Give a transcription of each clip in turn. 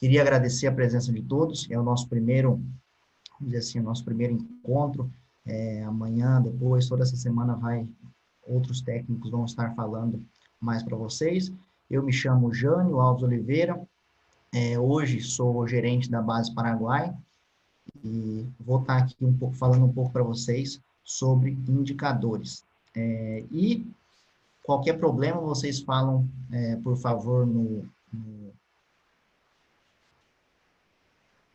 Queria agradecer a presença de todos, é o nosso primeiro, vamos dizer assim, o nosso primeiro encontro. Amanhã, depois, toda essa semana outros técnicos vão estar falando mais para vocês. Eu me chamo Jânio Alves Oliveira, hoje sou gerente da Base Paraguai e vou estar aqui falando um pouco para vocês sobre indicadores. E qualquer problema, vocês falam, por favor,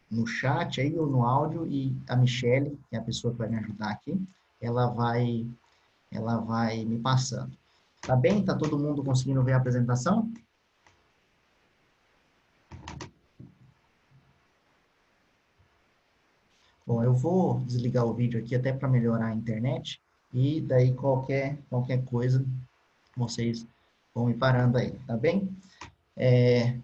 no chat aí ou no áudio, e a Michele, que é a pessoa que vai me ajudar aqui, ela vai me passando. Tá bem? Tá todo mundo conseguindo ver a apresentação? Bom, eu vou desligar o vídeo aqui até para melhorar a internet, e daí qualquer coisa, vocês vão me parando aí, tá bem? Deixa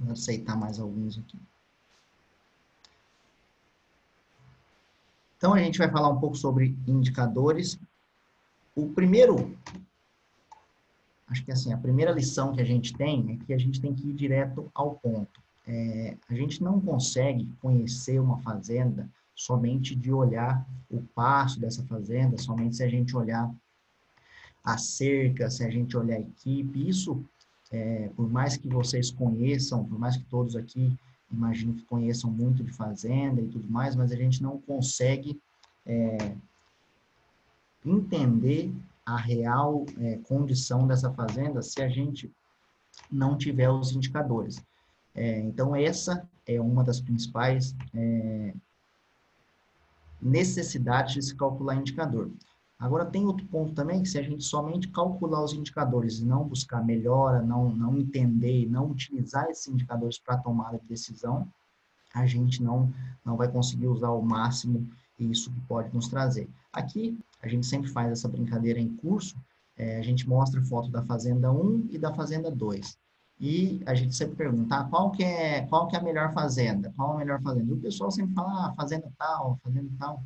eu aceitar mais alguns aqui. Então, a gente vai falar um pouco sobre indicadores. O primeiro, acho que assim, a primeira lição que a gente tem é que a gente tem que ir direto ao ponto. A gente não consegue conhecer uma fazenda somente de olhar o pasto dessa fazenda, somente se a gente olhar a cerca, se a gente olhar a equipe. Isso, por mais que vocês conheçam, por mais que todos aqui, imagino que conheçam muito de fazenda e tudo mais, mas a gente não consegue entender a real condição dessa fazenda se a gente não tiver os indicadores. Então, essa é uma das principais necessidades de se calcular indicador. Agora, tem outro ponto também, que se a gente somente calcular os indicadores e não buscar melhora, não entender, não utilizar esses indicadores para tomada de decisão, a gente não vai conseguir usar ao máximo isso que pode nos trazer. Aqui, a gente sempre faz essa brincadeira em curso, a gente mostra foto da Fazenda 1 e da Fazenda 2. E a gente sempre pergunta, qual que é a melhor fazenda? Qual a melhor fazenda? E o pessoal sempre fala, fazenda tal, fazenda tal.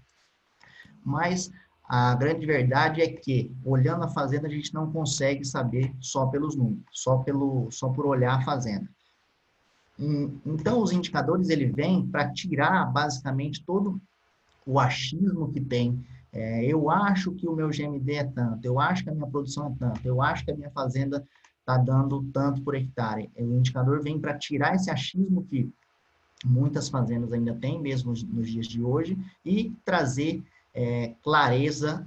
Mas a grande verdade é que, olhando a fazenda, a gente não consegue saber só pelos números, só por olhar a fazenda. Então, os indicadores, ele vem para tirar, basicamente, todo o achismo que tem. Eu acho que o meu GMD é tanto, eu acho que a minha produção é tanto, eu acho que a minha fazenda está dando tanto por hectare. O indicador vem para tirar esse achismo que muitas fazendas ainda têm, mesmo nos dias de hoje, e trazer clareza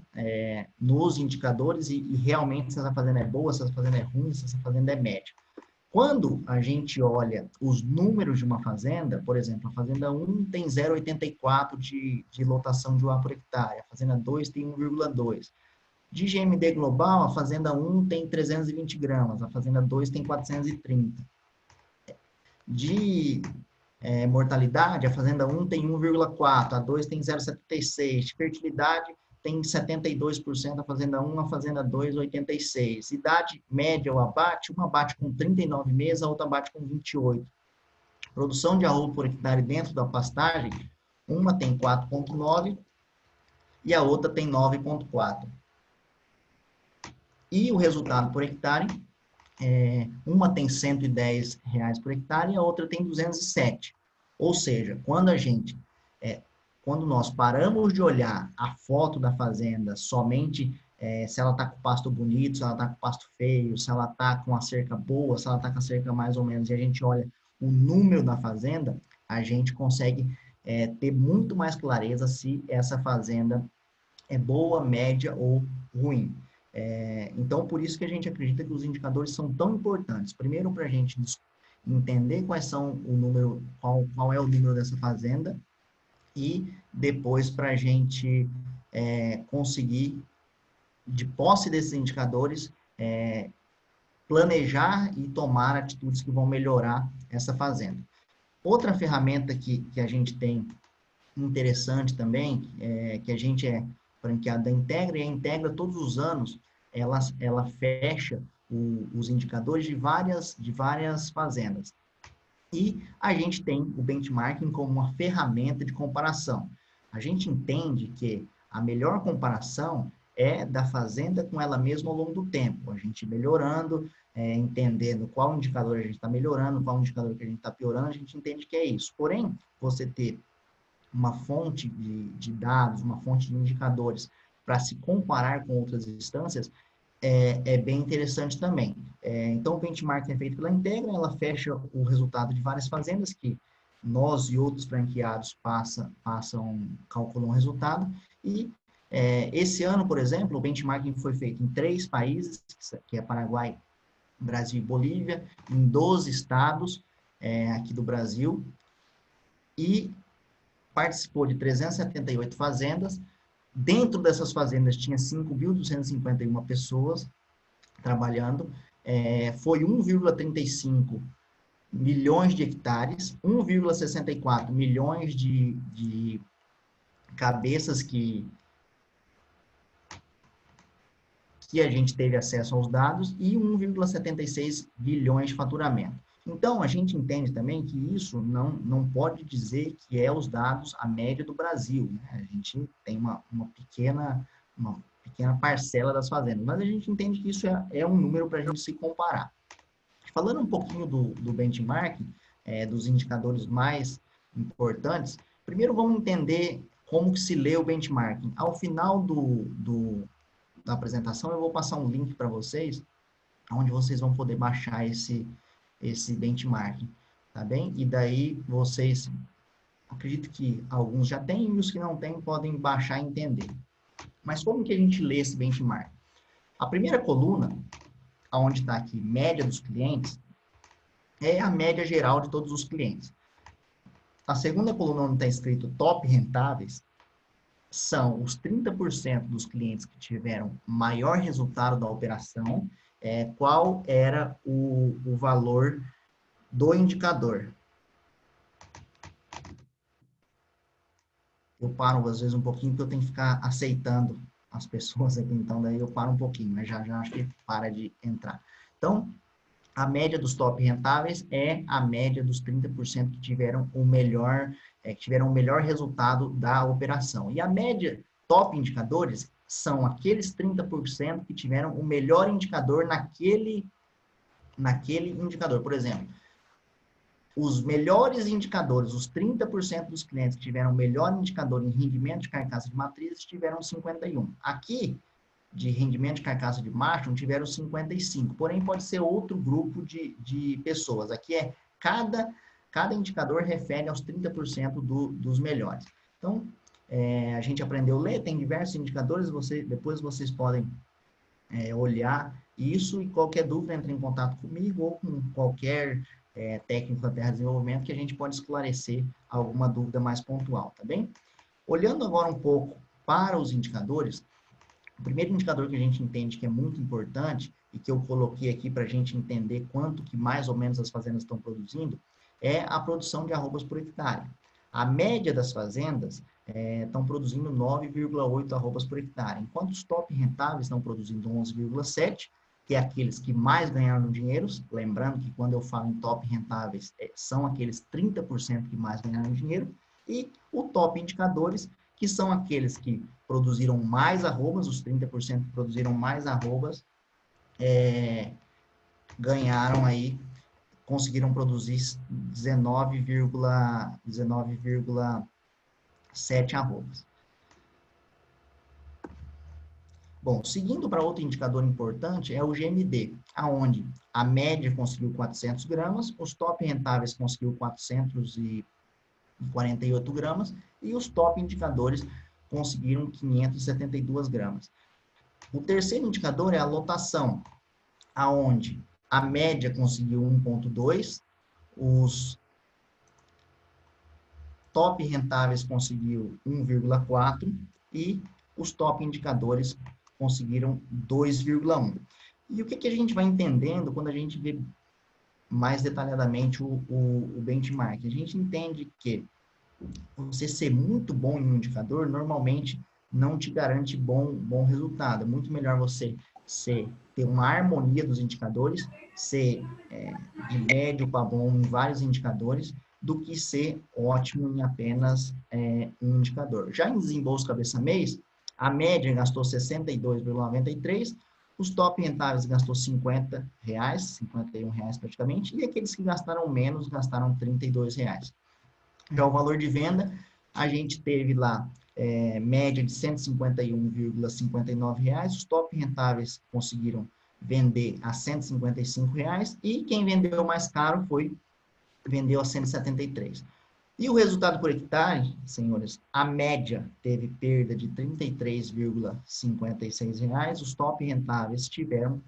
nos indicadores e realmente se essa fazenda é boa, se essa fazenda é ruim, se essa fazenda é média. Quando a gente olha os números de uma fazenda, por exemplo, a fazenda 1 tem 0,84 de lotação de UA por hectare, a fazenda 2 tem 1,2. De GMD global, a fazenda 1 tem 320 gramas, a fazenda 2 tem 430. De mortalidade, a fazenda 1 tem 1,4, a 2 tem 0,76. De fertilidade, tem 72%, a fazenda 1, a fazenda 2, 86. Idade média ou abate, uma abate com 39 meses, a outra abate com 28. Produção de arroz por hectare dentro da pastagem, uma tem 4,9 e a outra tem 9,4. E o resultado por hectare, uma tem R$110 por hectare e a outra tem 207. Ou seja, quando nós paramos de olhar a foto da fazenda somente se ela está com pasto bonito, se ela está com pasto feio, se ela está com a cerca boa, se ela está com a cerca mais ou menos, e a gente olha o número da fazenda, a gente consegue ter muito mais clareza se essa fazenda é boa, média ou ruim. Então, por isso que a gente acredita que os indicadores são tão importantes. Primeiro, para a gente entender qual é o número dessa fazenda, e depois para a gente conseguir, de posse desses indicadores, planejar e tomar atitudes que vão melhorar essa fazenda. Outra ferramenta que a gente tem interessante também, que a gente é franqueado da Integra, e a Integra todos os anos ela fecha os indicadores de várias fazendas. E a gente tem o benchmarking como uma ferramenta de comparação. A gente entende que a melhor comparação é da fazenda com ela mesma ao longo do tempo. A gente melhorando, entendendo qual indicador a gente está melhorando, qual indicador que a gente está piorando, a gente entende que é isso. Porém, você ter uma fonte de dados, uma fonte de indicadores para se comparar com outras instâncias, é bem interessante também. Então, o benchmarking é feito pela Integra, ela fecha o resultado de várias fazendas que nós e outros franqueados calculam o resultado. E esse ano, por exemplo, o benchmarking foi feito em 3 países, que é Paraguai, Brasil e Bolívia, em 12 estados aqui do Brasil, e participou de 378 fazendas. Dentro dessas fazendas tinha 5.251 pessoas trabalhando, foi 1,35 milhões de hectares, 1,64 milhões de cabeças que a gente teve acesso aos dados e 1,76 bilhões de faturamento. Então, a gente entende também que isso não pode dizer que é os dados, a média do Brasil, né? A gente tem uma pequena parcela das fazendas, mas a gente entende que isso é um número para a gente se comparar. Falando um pouquinho do benchmarking, dos indicadores mais importantes, primeiro vamos entender como que se lê o benchmarking. Ao final da apresentação, eu vou passar um link para vocês, onde vocês vão poder baixar esse benchmarking, tá bem? E daí vocês, acredito que alguns já têm, e os que não têm podem baixar e entender. Mas como que a gente lê esse benchmark? A primeira coluna, onde está aqui, média dos clientes, é a média geral de todos os clientes. A segunda coluna, onde está escrito top rentáveis, são os 30% dos clientes que tiveram maior resultado da operação, qual era o valor do indicador. Eu paro, às vezes, um pouquinho, porque eu tenho que ficar aceitando as pessoas aqui, então daí eu paro um pouquinho, mas já acho que para de entrar. Então, a média dos top rentáveis é a média dos 30% que tiveram o melhor resultado da operação. E a média top indicadores são aqueles 30% que tiveram o melhor indicador naquele indicador. Por exemplo, os melhores indicadores, os 30% dos clientes que tiveram o melhor indicador em rendimento de carcaça de matrizes tiveram 51. Aqui, de rendimento de carcaça de macho, tiveram 55. Porém, pode ser outro grupo de pessoas. Aqui cada indicador refere aos 30% dos melhores. Então, a gente aprendeu a ler, tem diversos indicadores, depois vocês podem olhar isso, e qualquer dúvida, entre em contato comigo ou com qualquer técnico da Terra Desenvolvimento, que a gente pode esclarecer alguma dúvida mais pontual, tá bem? Olhando agora um pouco para os indicadores, o primeiro indicador que a gente entende que é muito importante e que eu coloquei aqui para a gente entender quanto que mais ou menos as fazendas estão produzindo é a produção de arrobas por hectare. A média das fazendas estão produzindo 9,8 arrobas por hectare, enquanto os top rentáveis estão produzindo 11,7, que é aqueles que mais ganharam dinheiro. Lembrando que quando eu falo em top rentáveis, são aqueles 30% que mais ganharam dinheiro, e o top indicadores, que são aqueles que produziram mais arrobas, os 30% que produziram mais arrobas, ganharam aí, conseguiram produzir 19,7 arrobas. Bom, seguindo para outro indicador importante, é o GMD, aonde a média conseguiu 400 gramas, os top rentáveis conseguiu 448 gramas, e os top indicadores conseguiram 572 gramas. O terceiro indicador é a lotação, aonde a média conseguiu 1,2, os top rentáveis conseguiu 1,4 e os top indicadores conseguiram 2,1. E o que a gente vai entendendo quando a gente vê mais detalhadamente o benchmark? A gente entende que você ser muito bom em um indicador, normalmente não te garante bom resultado. É muito melhor você ter uma harmonia dos indicadores, ser de médio para bom em vários indicadores, do que ser ótimo em apenas um indicador. Já em desembolso cabeça-mês, a média gastou 62,93, Os top rentáveis gastou R$ 51 praticamente, e aqueles que gastaram menos gastaram R$ 32. Já o valor de venda, a gente teve lá média de R$ 151,59, os top rentáveis conseguiram vender a R$ 155, e quem vendeu mais caro vendeu a 173. E o resultado por hectare, senhores, a média teve perda de R$ 33,56, os top rentáveis tiveram R$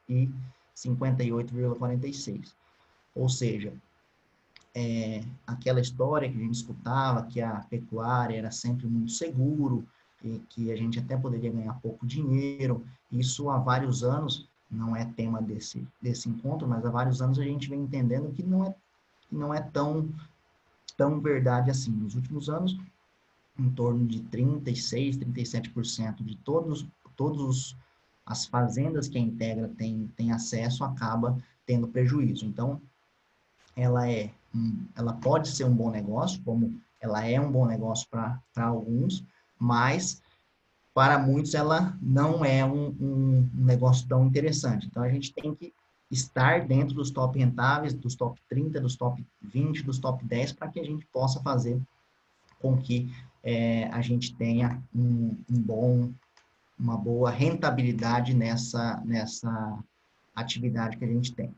458,46. Ou seja, aquela história que a gente escutava, que a pecuária era sempre muito seguro, e que a gente até poderia ganhar pouco dinheiro, isso há vários anos, não é tema desse encontro, mas há vários anos a gente vem entendendo que não é tão verdade assim. Nos últimos anos, em torno de 36%, 37% de todos as fazendas que a Integra tem acesso acaba tendo prejuízo. Então, ela pode ser um bom negócio, como ela é um bom negócio para alguns, mas para muitos ela não é um negócio tão interessante. Então, a gente tem que estar dentro dos top rentáveis, dos top 30, dos top 20, dos top 10, para que a gente possa fazer com que a gente tenha uma boa rentabilidade nessa atividade que a gente tem.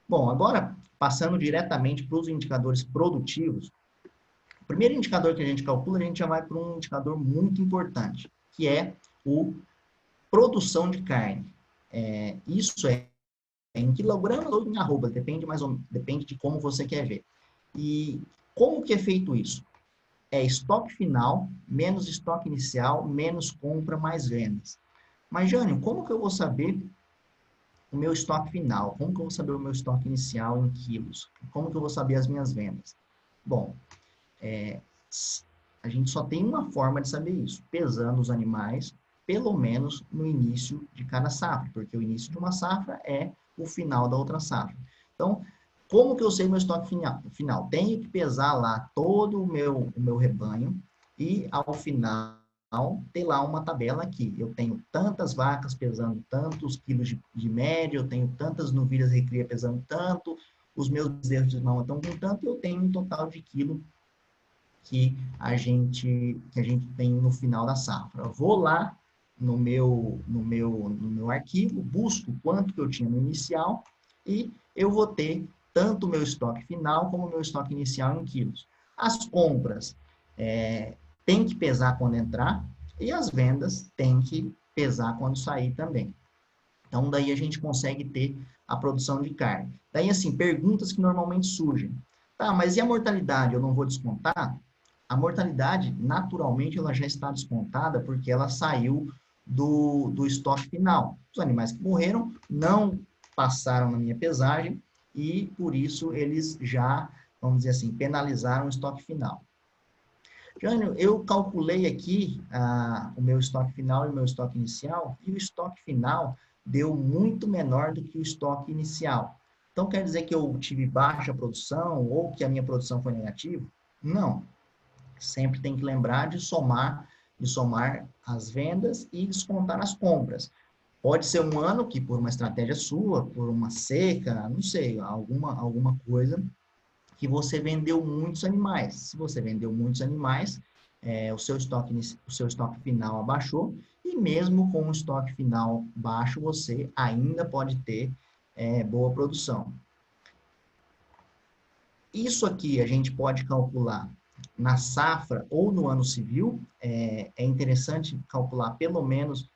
Bom, agora, passando diretamente para os indicadores produtivos, o primeiro indicador que a gente calcula, a gente já vai para um indicador muito importante, que é o produção de carne. Isso é em quilogramas ou em arroba, depende de como você quer ver. E como que é feito isso? É estoque final, menos estoque inicial, menos compra, mais vendas. Mas, Jânio, como que eu vou saber o meu estoque final? Como que eu vou saber o meu estoque inicial em quilos? Como que eu vou saber as minhas vendas? Bom, a gente só tem uma forma de saber isso, pesando os animais, pelo menos no início de cada safra, porque o início de uma safra é o final da outra safra. Então, como que eu sei meu estoque final? Tenho que pesar lá todo o meu rebanho e, ao final, ter lá uma tabela aqui. Eu tenho tantas vacas pesando tantos quilos de média, eu tenho tantas novilhas recria pesando tanto, os meus bezerros de mama estão com tanto, e eu tenho um total de quilo que a gente tem no final da safra. Eu vou lá no meu arquivo, busco quanto que eu tinha no inicial e eu vou ter tanto o meu estoque final como o meu estoque inicial em quilos. As compras tem que pesar quando entrar e as vendas tem que pesar quando sair também. Então, daí a gente consegue ter a produção de carne. Daí, assim, perguntas que normalmente surgem. Tá, mas e a mortalidade? Eu não vou descontar? A mortalidade, naturalmente, ela já está descontada porque ela saiu do estoque final. Os animais que morreram não passaram na minha pesagem e, por isso, eles já, vamos dizer assim, penalizaram o estoque final. Jânio, eu calculei aqui o meu estoque final e o meu estoque inicial, e o estoque final deu muito menor do que o estoque inicial. Então, quer dizer que eu tive baixa produção ou que a minha produção foi negativa? Não. Sempre tem que lembrar de somar as vendas e descontar as compras. Pode ser um ano que, por uma estratégia sua, por uma seca, não sei, alguma coisa, que você vendeu muitos animais. Se você vendeu muitos animais, o seu estoque final abaixou, e mesmo com o estoque final baixo, você ainda pode ter boa produção. Isso aqui a gente pode calcular na safra ou no ano civil. É interessante calcular pelo menos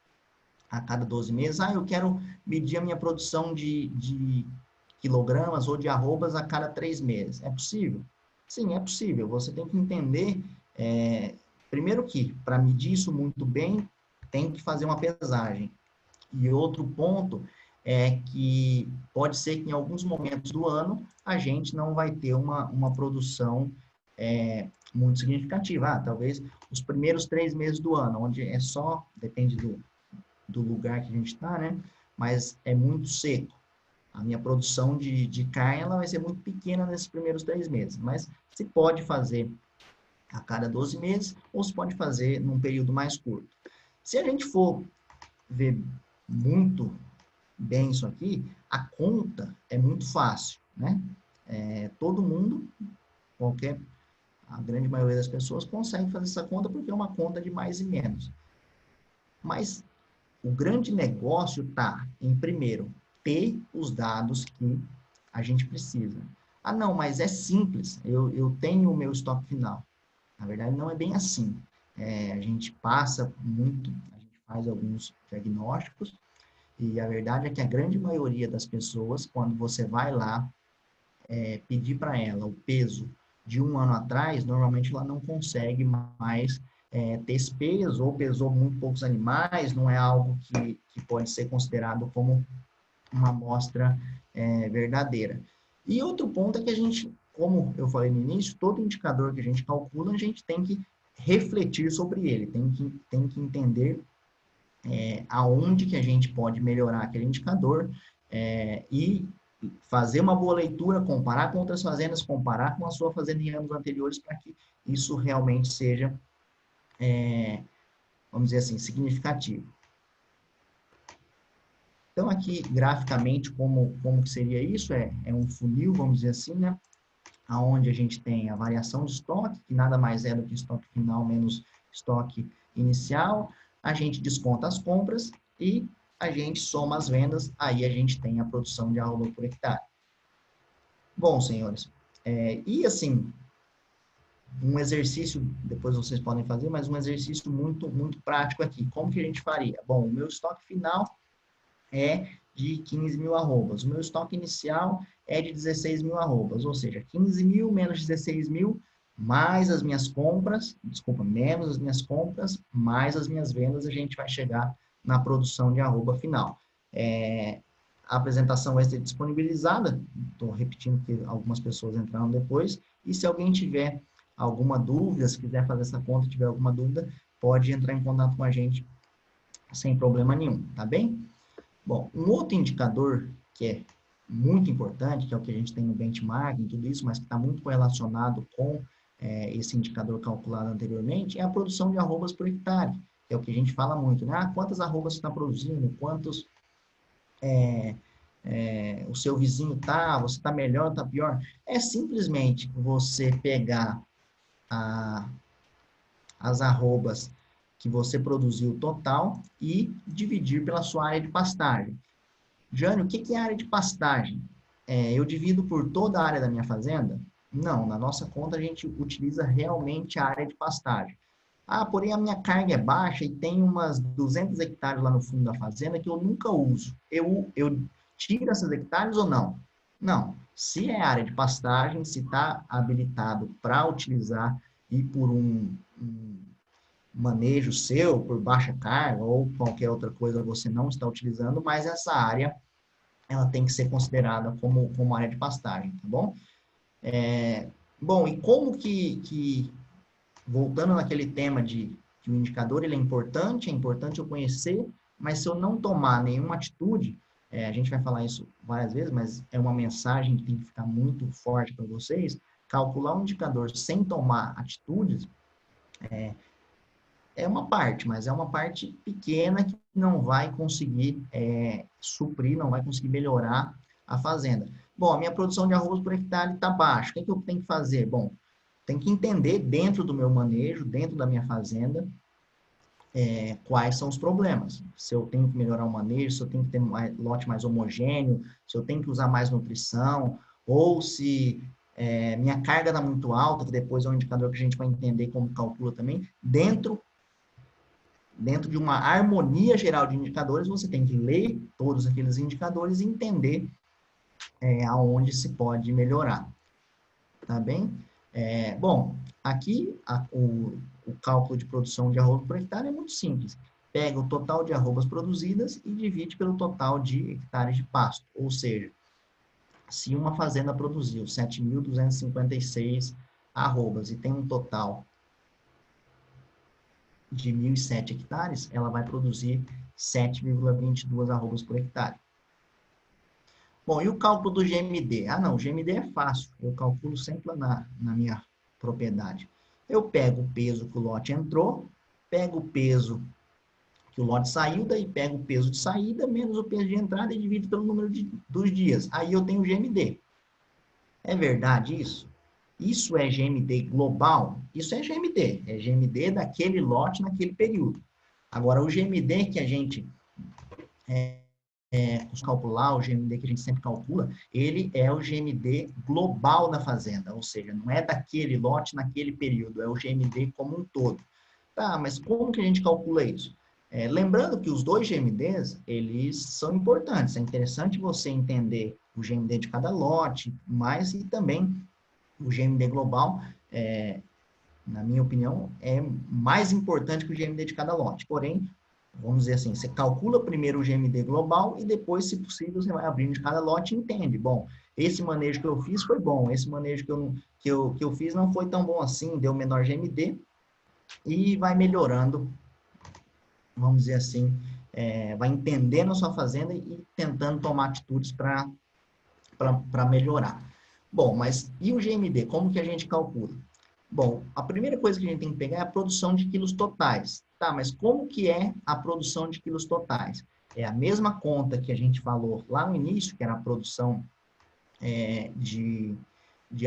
a cada 12 meses. Eu quero medir a minha produção de quilogramas ou de arrobas a cada 3 meses. É possível? Sim, é possível. Você tem que entender, primeiro que, para medir isso muito bem, tem que fazer uma pesagem. E outro ponto é que pode ser que em alguns momentos do ano a gente não vai ter uma produção muito significativa. Talvez os primeiros 3 meses do ano, onde depende do lugar que a gente está, né? Mas é muito seco. A minha produção de carne ela vai ser muito pequena nesses primeiros 3 meses, mas se pode fazer a cada 12 meses ou se pode fazer num período mais curto. Se a gente for ver muito bem isso aqui, a conta é muito fácil, né? Todo mundo, a grande maioria das pessoas consegue fazer essa conta porque é uma conta de mais e menos. Mas o grande negócio está em, primeiro, ter os dados que a gente precisa. Ah, não, mas é simples, eu tenho o meu estoque final. Na verdade, não é bem assim. A gente passa muito, a gente faz alguns diagnósticos, e a verdade é que a grande maioria das pessoas, quando você vai lá pedir para ela o peso de um ano atrás, normalmente ela não consegue mais ter esse peso, ou pesou muito poucos animais, não é algo que pode ser considerado como uma amostra verdadeira. E outro ponto é que a gente, como eu falei no início, todo indicador que a gente calcula, a gente tem que refletir sobre ele, tem que entender aonde que a gente pode melhorar aquele indicador e fazer uma boa leitura, comparar com outras fazendas, comparar com a sua fazenda em anos anteriores, para que isso realmente seja, vamos dizer assim, significativo. Então, aqui, graficamente, como que seria isso? É um funil, vamos dizer assim, né? Onde a gente tem a variação de estoque, que nada mais é do que estoque final menos estoque inicial. A gente desconta as compras e a gente soma as vendas, aí a gente tem a produção de arroba por hectare. Bom, senhores, e assim, um exercício, depois vocês podem fazer, mas um exercício muito, muito prático aqui. Como que a gente faria? Bom, o meu estoque final é de 15 mil arrobas. O meu estoque inicial é de 16 mil arrobas, ou seja, 15 mil menos 16 mil, mais as minhas compras, desculpa, menos as minhas compras, mais as minhas vendas, a gente vai chegar na produção de arroba final. A apresentação vai ser disponibilizada, estou repetindo que algumas pessoas entraram depois, e se alguém tiver alguma dúvida, se quiser fazer essa conta, tiver alguma dúvida, pode entrar em contato com a gente sem problema nenhum, tá bem? Bom, um outro indicador que é muito importante, que é o que a gente tem no benchmarking, tudo isso, mas que está muito correlacionado com esse indicador calculado anteriormente, é a produção de arrobas por hectare, que é o que a gente fala muito, né? Quantas arrobas você está produzindo, quantos o seu vizinho está, você está melhor, está pior. É simplesmente você pegar as arrobas que você produziu total e dividir pela sua área de pastagem. Jânio, o que é área de pastagem? Eu divido por toda a área da minha fazenda? Não, na nossa conta a gente utiliza realmente a área de pastagem. Ah, porém a minha carga é baixa e tem umas 200 hectares lá no fundo da fazenda que eu nunca uso. Eu tiro essas hectares ou não? Não. Se é área de pastagem, se está habilitado para utilizar e por um manejo seu, por baixa carga ou qualquer outra coisa você não está utilizando, mas essa área ela tem que ser considerada como área de pastagem, tá bom? Bom, e como voltando naquele tema de que o indicador ele é importante eu conhecer, mas se eu não tomar nenhuma atitude, a gente vai falar isso várias vezes, mas é uma mensagem que tem que ficar muito forte para vocês, calcular um indicador sem tomar atitudes é uma parte, mas é uma parte pequena que não vai conseguir suprir, não vai conseguir melhorar a fazenda. Bom, a minha produção de arroz por hectare está baixa. O que eu tenho que fazer? Bom, tem que entender dentro do meu manejo, dentro da minha fazenda, quais são os problemas. Se eu tenho que melhorar o manejo, se eu tenho que ter um lote mais homogêneo, se eu tenho que usar mais nutrição, ou se minha carga está muito alta, que depois é um indicador que a gente vai entender como calcula também, dentro de uma harmonia geral de indicadores, você tem que ler todos aqueles indicadores e entender aonde se pode melhorar. Tá bem? Bom, aqui o cálculo de produção de arroba por hectare é muito simples. Pega o total de arrobas produzidas e divide pelo total de hectares de pasto. Ou seja, se uma fazenda produziu 7.256 arrobas e tem um total de 1.007 hectares, ela vai produzir 7,22 arrobas por hectare. Bom, e o cálculo do GMD? Ah, não, o GMD é fácil. Eu calculo sempre lá na minha propriedade. Eu pego o peso que o lote entrou, pego o peso que o lote saiu, daí pega o peso de saída menos o peso de entrada e divide pelo número dos dias. Aí eu tenho o GMD. É verdade isso? Isso é GMD global? Isso é GMD daquele lote naquele período. Agora, o GMD que a gente calcular, o GMD que a gente sempre calcula, ele é o GMD global da fazenda, ou seja, não é daquele lote naquele período, é o GMD como um todo. Tá, mas como que a gente calcula isso? Lembrando que os dois GMDs, eles são importantes, é interessante você entender o GMD de cada lote, mas e também o GMD global, na minha opinião, é mais importante que o GMD de cada lote. Porém, vamos dizer assim, você calcula primeiro o GMD global e depois, se possível, você vai abrindo de cada lote e entende. Bom, esse manejo que eu fiz foi bom, esse manejo que eu fiz não foi tão bom assim, deu menor GMD e vai melhorando, vamos dizer assim, vai entendendo a sua fazenda e tentando tomar atitudes para melhorar. Bom, mas e o GMD? Como que a gente calcula? Bom, a primeira coisa que a gente tem que pegar é a produção de quilos totais. Tá, mas como que é a produção de quilos totais? É a mesma conta que a gente falou lá no início, que era a produção de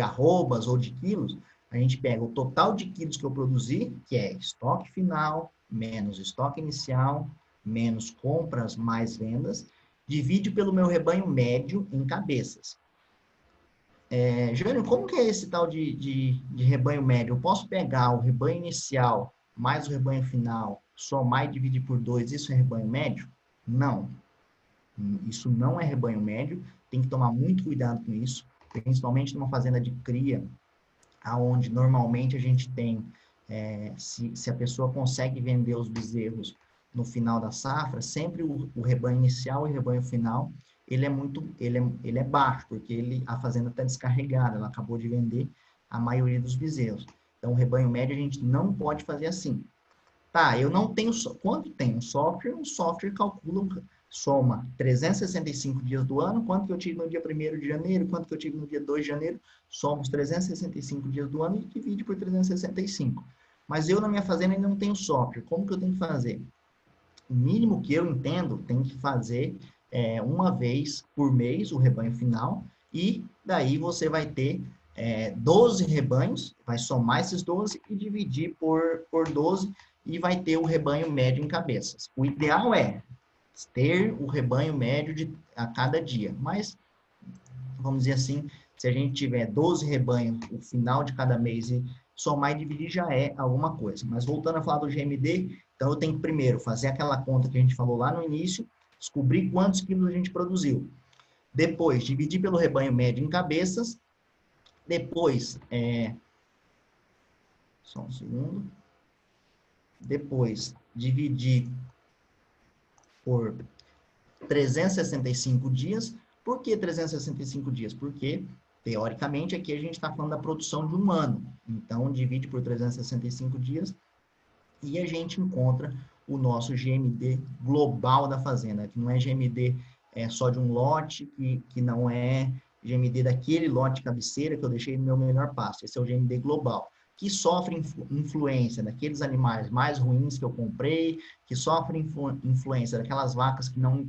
arrobas ou de quilos. A gente pega o total de quilos que eu produzi, que é estoque final, menos estoque inicial, menos compras, mais vendas, divide pelo meu rebanho médio em cabeças. Jânio, como que é esse tal de rebanho médio? Eu posso pegar o rebanho inicial mais o rebanho final, somar e dividir por 2, isso é rebanho médio? Não. Isso não é rebanho médio, tem que tomar muito cuidado com isso, principalmente numa fazenda de cria, aonde normalmente a gente tem, se a pessoa consegue vender os bezerros no final da safra, sempre o rebanho inicial e o rebanho final, ele é baixo, porque a fazenda está descarregada, ela acabou de vender a maioria dos bezerros. Então, o rebanho médio a gente não pode fazer assim. Tá, eu não tenho, quando tem um software calcula, soma 365 dias do ano, quanto que eu tive no dia 1º de janeiro, quanto que eu tive no dia 2 de janeiro, soma os 365 dias do ano e divide por 365. Mas eu, na minha fazenda, ainda não tenho software. Como que eu tenho que fazer? O mínimo que eu entendo, tem que fazer uma vez por mês o rebanho final, e daí você vai ter 12 rebanhos, vai somar esses 12 e dividir por 12, e vai ter o rebanho médio em cabeças. O ideal é ter o rebanho médio a cada dia, mas, vamos dizer assim, se a gente tiver 12 rebanhos no final de cada mês e somar e dividir já é alguma coisa. Mas voltando a falar do GMD, então eu tenho que primeiro fazer aquela conta que a gente falou lá no início, descobrir quantos quilos a gente produziu. Depois, dividir pelo rebanho médio em cabeças. Depois, só um segundo. Depois, dividir por 365 dias. Por que 365 dias? Porque, teoricamente, aqui a gente está falando da produção de um ano. Então, divide por 365 dias e a gente encontra o nosso GMD global da fazenda, que não é GMD só de um lote, que não é GMD daquele lote cabeceira que eu deixei no meu melhor pasto. Esse é o GMD global, que sofre influência daqueles animais mais ruins que eu comprei, que sofre influência daquelas vacas que não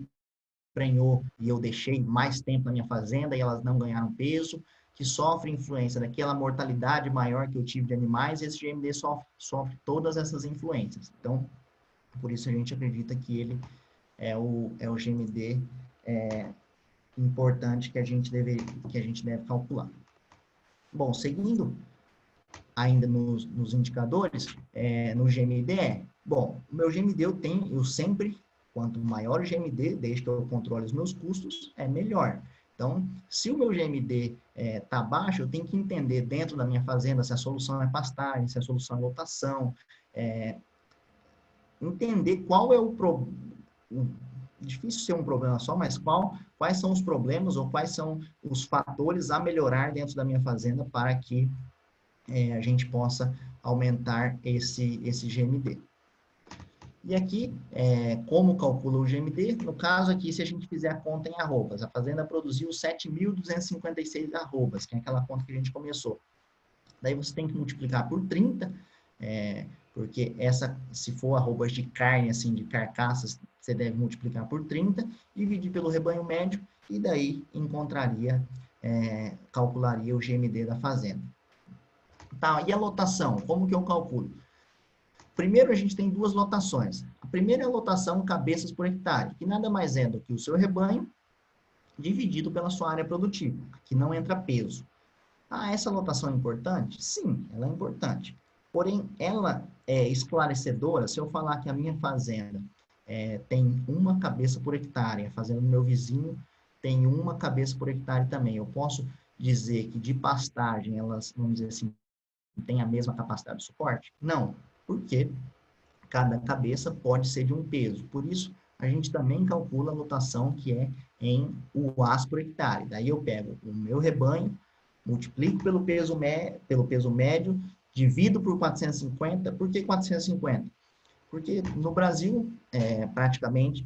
prenhou e eu deixei mais tempo na minha fazenda e elas não ganharam peso, que sofre influência daquela mortalidade maior que eu tive de animais, esse GMD sofre todas essas influências. Então, por isso a gente acredita que ele é o GMD importante que a gente deve calcular. Bom, seguindo ainda nos indicadores, no GMD, bom, o meu GMD eu sempre, quanto maior o GMD, desde que eu controle os meus custos, é melhor. Então, se o meu GMD está baixo, eu tenho que entender dentro da minha fazenda se a solução é pastagem, se a solução é lotação, entender qual é o problema. Difícil ser um problema só, mas quais são os problemas ou quais são os fatores a melhorar dentro da minha fazenda para que a gente possa aumentar esse GMD. E aqui, como calcula o GMD? No caso aqui, se a gente fizer a conta em arrobas, a fazenda produziu 7.256 arrobas, que é aquela conta que a gente começou. Daí você tem que multiplicar por 30, porque se for arrobas de carne, assim, de carcaças, você deve multiplicar por 30, dividir pelo rebanho médio, e daí calcularia o GMD da fazenda. Tá, e a lotação? Como que eu calculo? Primeiro, a gente tem duas lotações. A primeira é a lotação cabeças por hectare, que nada mais é do que o seu rebanho dividido pela sua área produtiva, que não entra peso. Ah, essa lotação é importante? Sim, ela é importante. Porém, ela é esclarecedora se eu falar que a minha fazenda tem uma cabeça por hectare, a fazenda do meu vizinho tem uma cabeça por hectare também. Eu posso dizer que de pastagem elas, vamos dizer assim, têm a mesma capacidade de suporte? Não, porque cada cabeça pode ser de um peso. Por isso, a gente também calcula a lotação que é em UAs por hectare. Daí eu pego o meu rebanho, multiplico pelo peso médio, divido por 450. Por que 450? Porque no Brasil, praticamente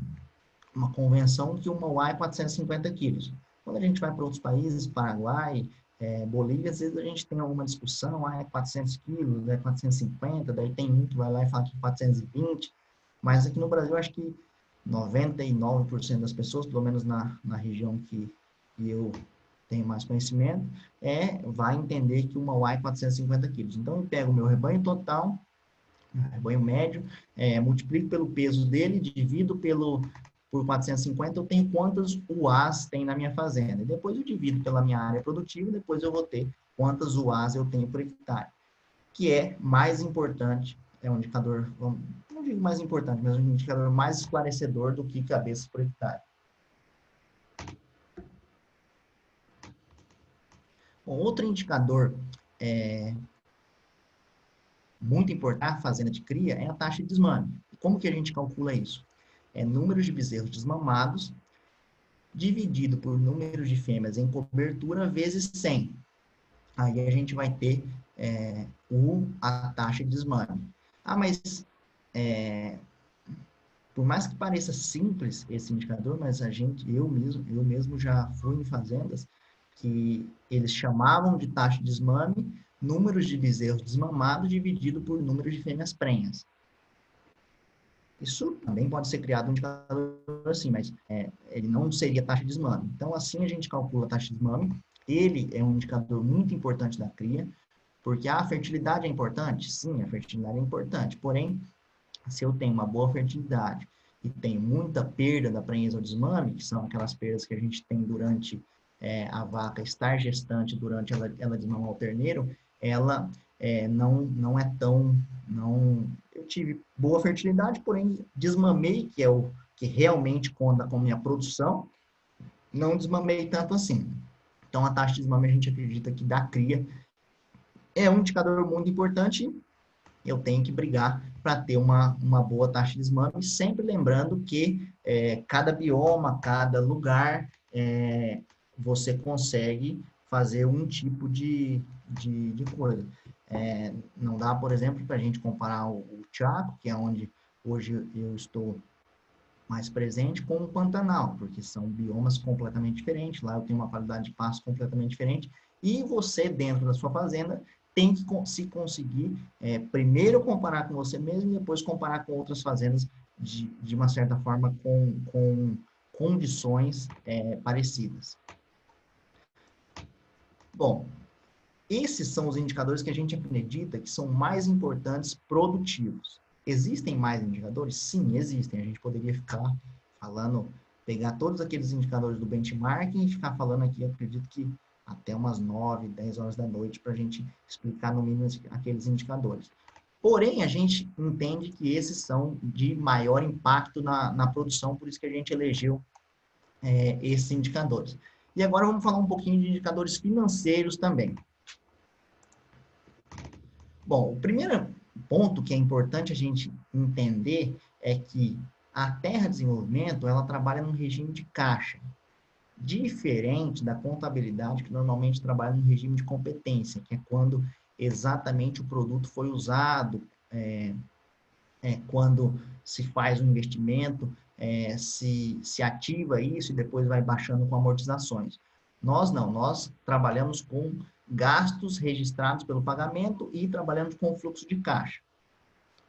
uma convenção que uma UA é 450 quilos. Quando a gente vai para outros países, Paraguai, Bolívia, às vezes a gente tem alguma discussão, é 400 quilos, é 450, daí tem um que vai lá e fala que é 420, mas aqui no Brasil, acho que 99% das pessoas, pelo menos na região que eu tenho mais conhecimento, vai entender que uma UA é 450 quilos. Então, eu pego o meu rebanho total, rebanho médio, multiplico pelo peso dele, divido por 450, eu tenho quantas UAs tem na minha fazenda. E depois eu divido pela minha área produtiva, depois eu vou ter quantas UAs eu tenho por hectare. Que é mais importante, é um indicador, não digo mais importante, mas um indicador mais esclarecedor do que cabeças por hectare. Bom, outro indicador muito importante na fazenda de cria é a taxa de desmame. Como que a gente calcula isso? É número de bezerros desmamados dividido por número de fêmeas em cobertura vezes 100. Aí a gente vai ter a taxa de desmame. Ah, mas por mais que pareça simples esse indicador, mas eu mesmo já fui em fazendas que eles chamavam de taxa de desmame números de bezerros desmamados dividido por número de fêmeas prenhas. Isso também pode ser criado um indicador assim, mas ele não seria taxa de desmame. Então, assim a gente calcula a taxa de desmame. Ele é um indicador muito importante da cria, porque a fertilidade é importante? Sim, a fertilidade é importante. Porém, se eu tenho uma boa fertilidade e tenho muita perda da prenhez ou desmame, que são aquelas perdas que a gente tem durante a vaca estar gestante, durante ela desmamar o terneiro, ela não é tão... eu tive boa fertilidade, porém desmamei, que é o que realmente conta com minha produção, não desmamei tanto assim. Então, a taxa de desmame, a gente acredita que da cria é um indicador muito importante. Eu tenho que brigar para ter uma boa taxa de desmame, sempre lembrando que cada bioma, cada lugar, você consegue fazer um tipo de coisa. Não dá, por exemplo, para a gente comparar o Chaco, que é onde hoje eu estou mais presente, com o Pantanal, porque são biomas completamente diferentes, lá eu tenho uma qualidade de pasto completamente diferente, e você, dentro da sua fazenda, tem que se conseguir primeiro comparar com você mesmo e depois comparar com outras fazendas de uma certa forma com condições parecidas. Bom, esses são os indicadores que a gente acredita que são mais importantes produtivos. Existem mais indicadores? Sim, existem. A gente poderia ficar falando, pegar todos aqueles indicadores do benchmarking e ficar falando aqui, acredito que até umas 9, 10 horas da noite para a gente explicar no mínimo aqueles indicadores. Porém, a gente entende que esses são de maior impacto na produção, por isso que a gente elegeu esses indicadores. E agora vamos falar um pouquinho de indicadores financeiros também. Bom, o primeiro ponto que é importante a gente entender é que a terra de desenvolvimento, ela trabalha num regime de caixa, diferente da contabilidade, que normalmente trabalha num regime de competência, que é quando exatamente o produto foi usado, quando se faz um investimento, se ativa isso e depois vai baixando com amortizações. Nós não, nós trabalhamos com gastos registrados pelo pagamento e trabalhando com fluxo de caixa.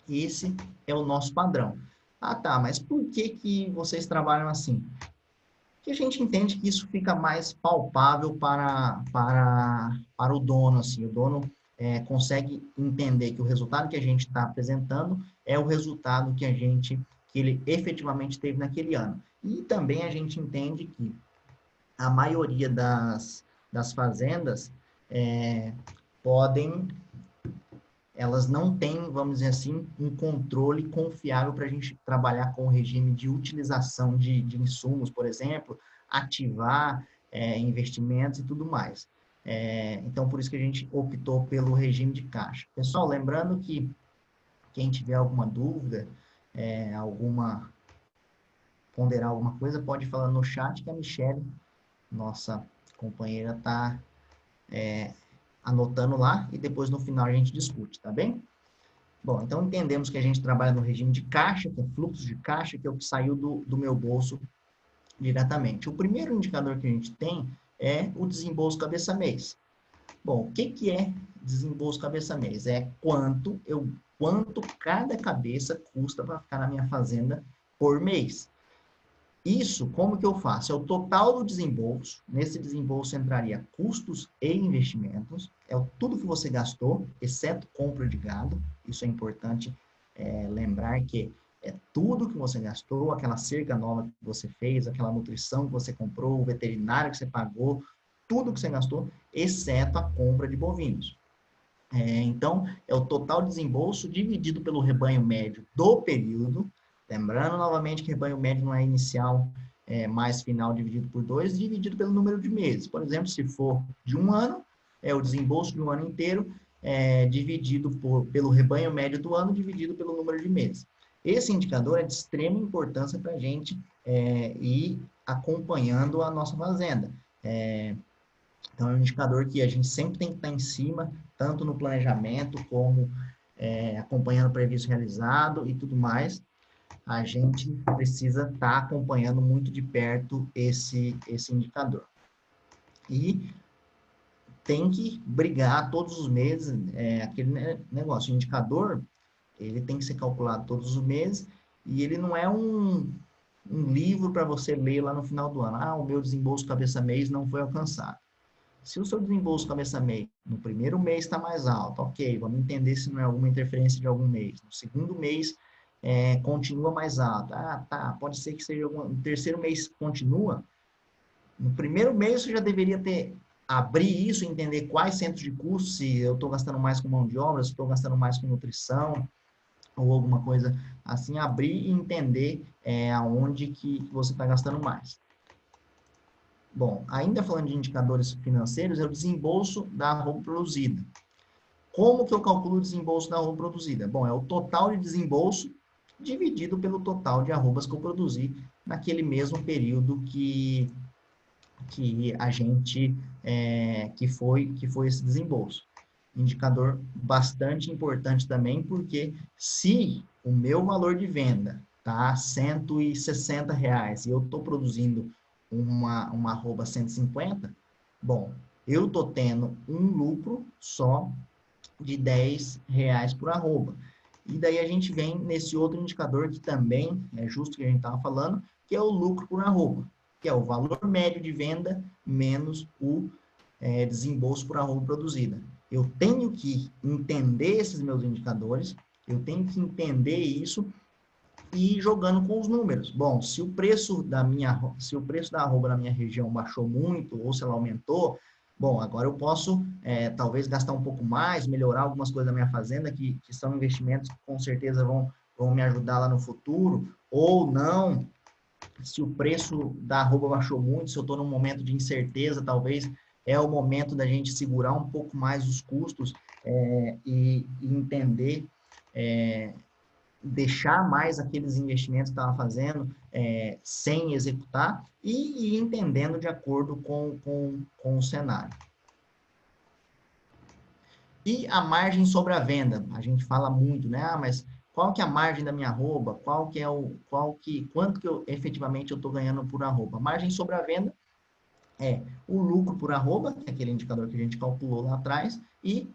Esse é o nosso padrão. Ah, tá, mas por que vocês trabalham assim? Que a gente entende que isso fica mais palpável para o dono, assim, o dono consegue entender que o resultado que a gente está apresentando é o resultado que ele efetivamente teve naquele ano. E também a gente entende que a maioria das fazendas podem, elas não têm, vamos dizer assim, um controle confiável para a gente trabalhar com o regime de utilização de insumos, por exemplo, ativar investimentos e tudo mais. Então, por isso que a gente optou pelo regime de caixa. Pessoal, lembrando que quem tiver alguma dúvida, ponderar alguma coisa, pode falar no chat que a Michelle, nossa companheira, está anotando lá e depois no final a gente discute, tá bem? Bom, então entendemos que a gente trabalha no regime de caixa, que é fluxo de caixa, que é o que saiu do meu bolso diretamente. O primeiro indicador que a gente tem é o desembolso cabeça-mês. Bom, o que é desembolso cabeça-mês? É quanto cada cabeça custa para ficar na minha fazenda por mês. Isso, como que eu faço? É o total do desembolso. Nesse desembolso entraria custos e investimentos. É tudo que você gastou, exceto compra de gado. Isso é importante lembrar que é tudo que você gastou, aquela cerca nova que você fez, aquela nutrição que você comprou, o veterinário que você pagou, tudo que você gastou, exceto a compra de bovinos. Então, é o total desembolso dividido pelo rebanho médio do período. Lembrando novamente que rebanho médio não é inicial mais final dividido por 2, dividido pelo número de meses. Por exemplo, se for de um ano, é o desembolso de um ano inteiro, dividido pelo rebanho médio do ano, dividido pelo número de meses. Esse indicador é de extrema importância para a gente ir acompanhando a nossa fazenda. Então, é um indicador que a gente sempre tem que estar em cima, tanto no planejamento, como acompanhando o previsto realizado e tudo mais. A gente precisa estar acompanhando muito de perto esse indicador. E tem que brigar todos os meses, aquele negócio, o indicador, ele tem que ser calculado todos os meses, e ele não é um livro para você ler lá no final do ano. Ah, o meu desembolso cabeça-mês não foi alcançado. Se o seu desembolso cabeça-mês no primeiro mês está mais alto, ok, vamos entender se não é alguma interferência de algum mês. No segundo mês, continua mais alto. Ah, tá, pode ser que seja no terceiro mês continua. No primeiro mês, você já deveria abrir isso, entender quais centros de custo, se eu estou gastando mais com mão de obra, se estou gastando mais com nutrição, ou alguma coisa assim, abrir e entender aonde que você está gastando mais. Bom, ainda falando de indicadores financeiros, é o desembolso da arroba produzida. Como que eu calculo o desembolso da arroba produzida? Bom, é o total de desembolso dividido pelo total de arrobas que eu produzi naquele mesmo período que a gente, que foi esse desembolso. Indicador bastante importante também, porque se o meu valor de venda tá R$160 e eu estou produzindo uma arroba 150, bom, eu estou tendo um lucro só de R$10 por arroba. E daí a gente vem nesse outro indicador que também é justo que a gente estava falando, que é o lucro por arroba, que é o valor médio de venda menos o desembolso por arroba produzida. Eu tenho que entender esses meus indicadores, eu tenho que entender isso e ir jogando com os números. Bom, se o preço da arroba na minha região baixou muito ou se ela aumentou, bom, agora eu posso talvez gastar um pouco mais, melhorar algumas coisas da minha fazenda, que são investimentos que com certeza vão me ajudar lá no futuro, ou não. Se o preço da arroba baixou muito, se eu estou num momento de incerteza, talvez é o momento da gente segurar um pouco mais os custos e entender, deixar mais aqueles investimentos que estava fazendo sem executar e ir entendendo de acordo com o cenário. E a margem sobre a venda, a gente fala muito, né? Ah, mas qual que é a margem da minha arroba? Quanto que eu efetivamente eu estou ganhando por arroba? Margem sobre a venda é o lucro por arroba, que é aquele indicador que a gente calculou lá atrás, e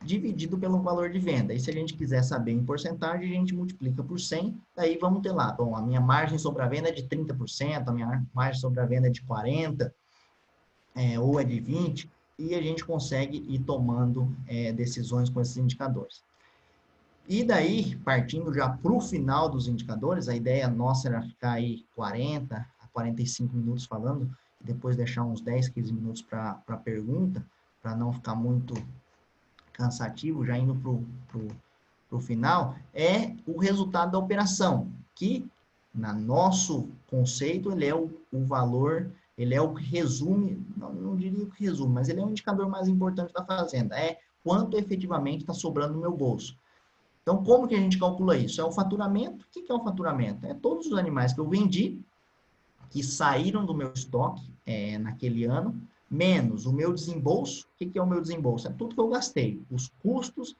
dividido pelo valor de venda. E se a gente quiser saber em porcentagem, a gente multiplica por 100, daí vamos ter lá, bom, a minha margem sobre a venda é de 30%, a minha margem sobre a venda é de 40%, ou é de 20%, e a gente consegue ir tomando decisões com esses indicadores. E daí, partindo já para o final dos indicadores, a ideia nossa era ficar aí 40 a 45 minutos falando, e depois deixar uns 10, 15 minutos para pergunta, para não ficar muito cansativo, já indo para o final, é o resultado da operação, que, na nosso conceito, ele é o valor, ele é o que resume, não diria o que resume, mas ele é o indicador mais importante da fazenda, é quanto efetivamente está sobrando no meu bolso. Então, como que a gente calcula isso? É o faturamento. O que é o faturamento? É todos os animais que eu vendi, que saíram do meu estoque naquele ano, menos o meu desembolso. O que é o meu desembolso? É tudo que eu gastei. Os custos,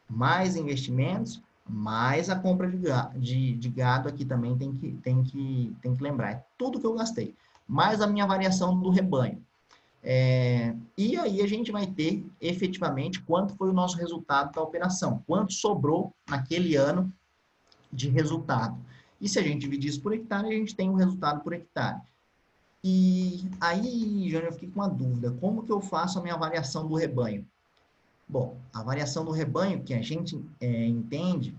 mais investimentos, mais a compra de gado aqui também tem que lembrar. É tudo que eu gastei. Mais a minha variação do rebanho. E aí a gente vai ter efetivamente quanto foi o nosso resultado da operação, quanto sobrou naquele ano de resultado. E se a gente dividir isso por hectare, a gente tem um resultado por hectare. E aí, Jânio, eu fiquei com uma dúvida, como que eu faço a minha avaliação do rebanho? Bom, a variação do rebanho, que a gente entende,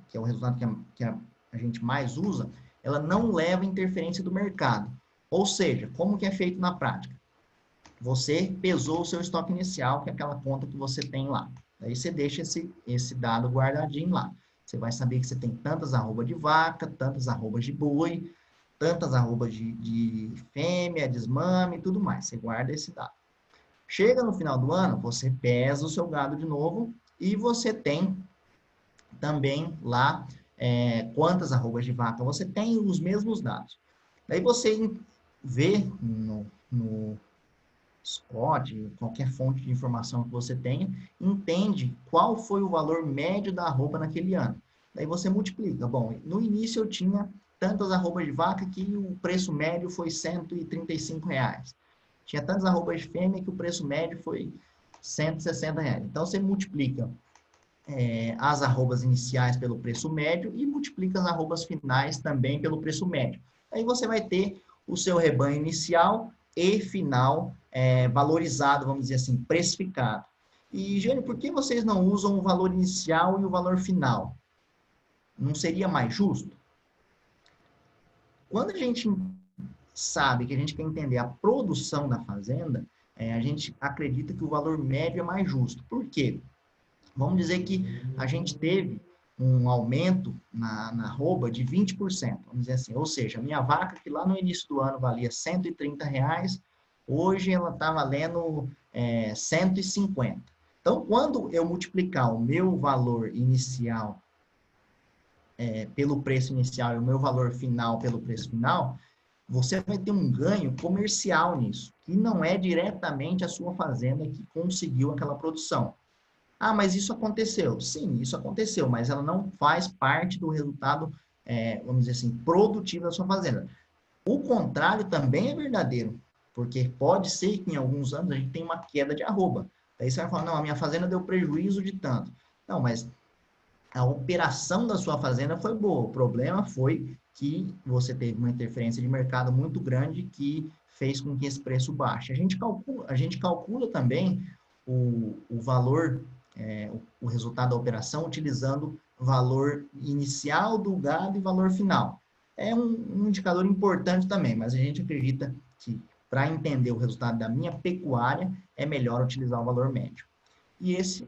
que é o resultado que a gente mais usa, ela não leva interferência do mercado. Ou seja, como que é feito na prática? Você pesou o seu estoque inicial, que é aquela conta que você tem lá. Daí você deixa esse dado guardadinho lá. Você vai saber que você tem tantas arrobas de vaca, tantas arrobas de boi, tantas arrobas de fêmea, desmame e tudo mais. Você guarda esse dado. Chega no final do ano, você pesa o seu gado de novo e você tem também lá quantas arrobas de vaca você tem, os mesmos dados. Daí você vê no Scott, qualquer fonte de informação que você tenha, entende qual foi o valor médio da arroba naquele ano. Daí você multiplica. Bom, no início eu tinha tantas arrobas de vaca que o preço médio foi R$135. Tinha tantas arrobas de fêmea que o preço médio foi R$160. Então você multiplica as arrobas iniciais pelo preço médio e multiplica as arrobas finais também pelo preço médio. Aí você vai ter o seu rebanho inicial e final valorizado, vamos dizer assim, precificado. E, Jânio, por que vocês não usam o valor inicial e o valor final? Não seria mais justo? Quando a gente sabe que a gente quer entender a produção da fazenda, a gente acredita que o valor médio é mais justo. Por quê? Vamos dizer que a gente teve um aumento na arroba de 20%, vamos dizer assim. Ou seja, a minha vaca, que lá no início do ano valia R$130, hoje ela está valendo 150. Então, quando eu multiplicar o meu valor inicial pelo preço inicial e o meu valor final pelo preço final, você vai ter um ganho comercial nisso, que não é diretamente a sua fazenda que conseguiu aquela produção. Ah, mas isso aconteceu. Sim, isso aconteceu, mas ela não faz parte do resultado, vamos dizer assim, produtivo da sua fazenda. O contrário também é verdadeiro, porque pode ser que em alguns anos a gente tenha uma queda de arroba. Daí você vai falar, não, a minha fazenda deu prejuízo de tanto. Não, mas a operação da sua fazenda foi boa. O problema foi que você teve uma interferência de mercado muito grande que fez com que esse preço baixe. A gente calcula também o valor, o resultado da operação utilizando valor inicial do gado e valor final. É um indicador importante também, mas a gente acredita que para entender o resultado da minha pecuária é melhor utilizar o valor médio. E esse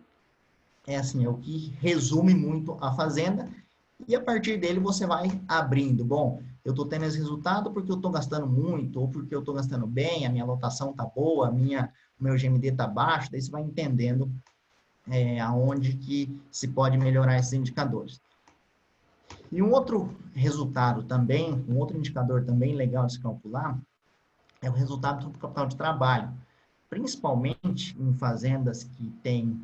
é o que resume muito a fazenda, e a partir dele você vai abrindo. Bom, eu estou tendo esse resultado porque eu estou gastando muito, ou porque eu estou gastando bem, a minha lotação está boa, o meu GMD está baixo, daí você vai entendendo aonde que se pode melhorar esses indicadores. E um outro resultado também, um outro indicador também legal de se calcular, é o resultado do capital de trabalho. Principalmente em fazendas que têm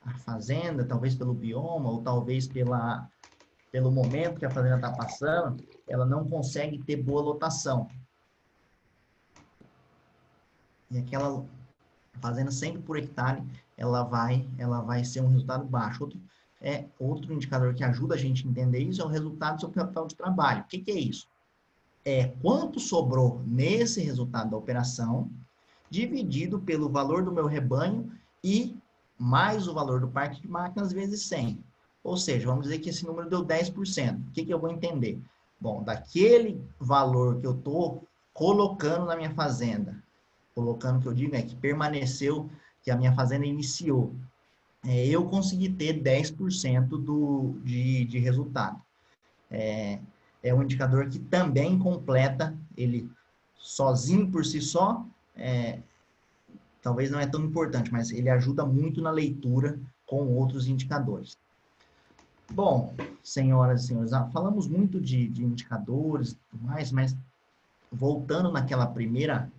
a fazenda, talvez pelo bioma, ou talvez pelo momento que a fazenda está passando, ela não consegue ter boa lotação. e aquela fazenda sempre por hectare, ela vai ser um resultado baixo. Outro indicador que ajuda a gente a entender isso é o resultado do seu capital de trabalho. O que é isso? É quanto sobrou nesse resultado da operação, dividido pelo valor do meu rebanho e mais o valor do parque de máquinas vezes 100. Ou seja, vamos dizer que esse número deu 10%. O que eu vou entender? Bom, daquele valor que eu estou colocando na minha fazenda, colocando o que eu digo é que permaneceu, que a minha fazenda iniciou, eu consegui ter 10% de resultado. É um indicador que também completa, ele sozinho por si só, talvez não é tão importante, mas ele ajuda muito na leitura com outros indicadores. Bom, senhoras e senhores, falamos muito de indicadores e tudo mais, mas voltando naquela primeira,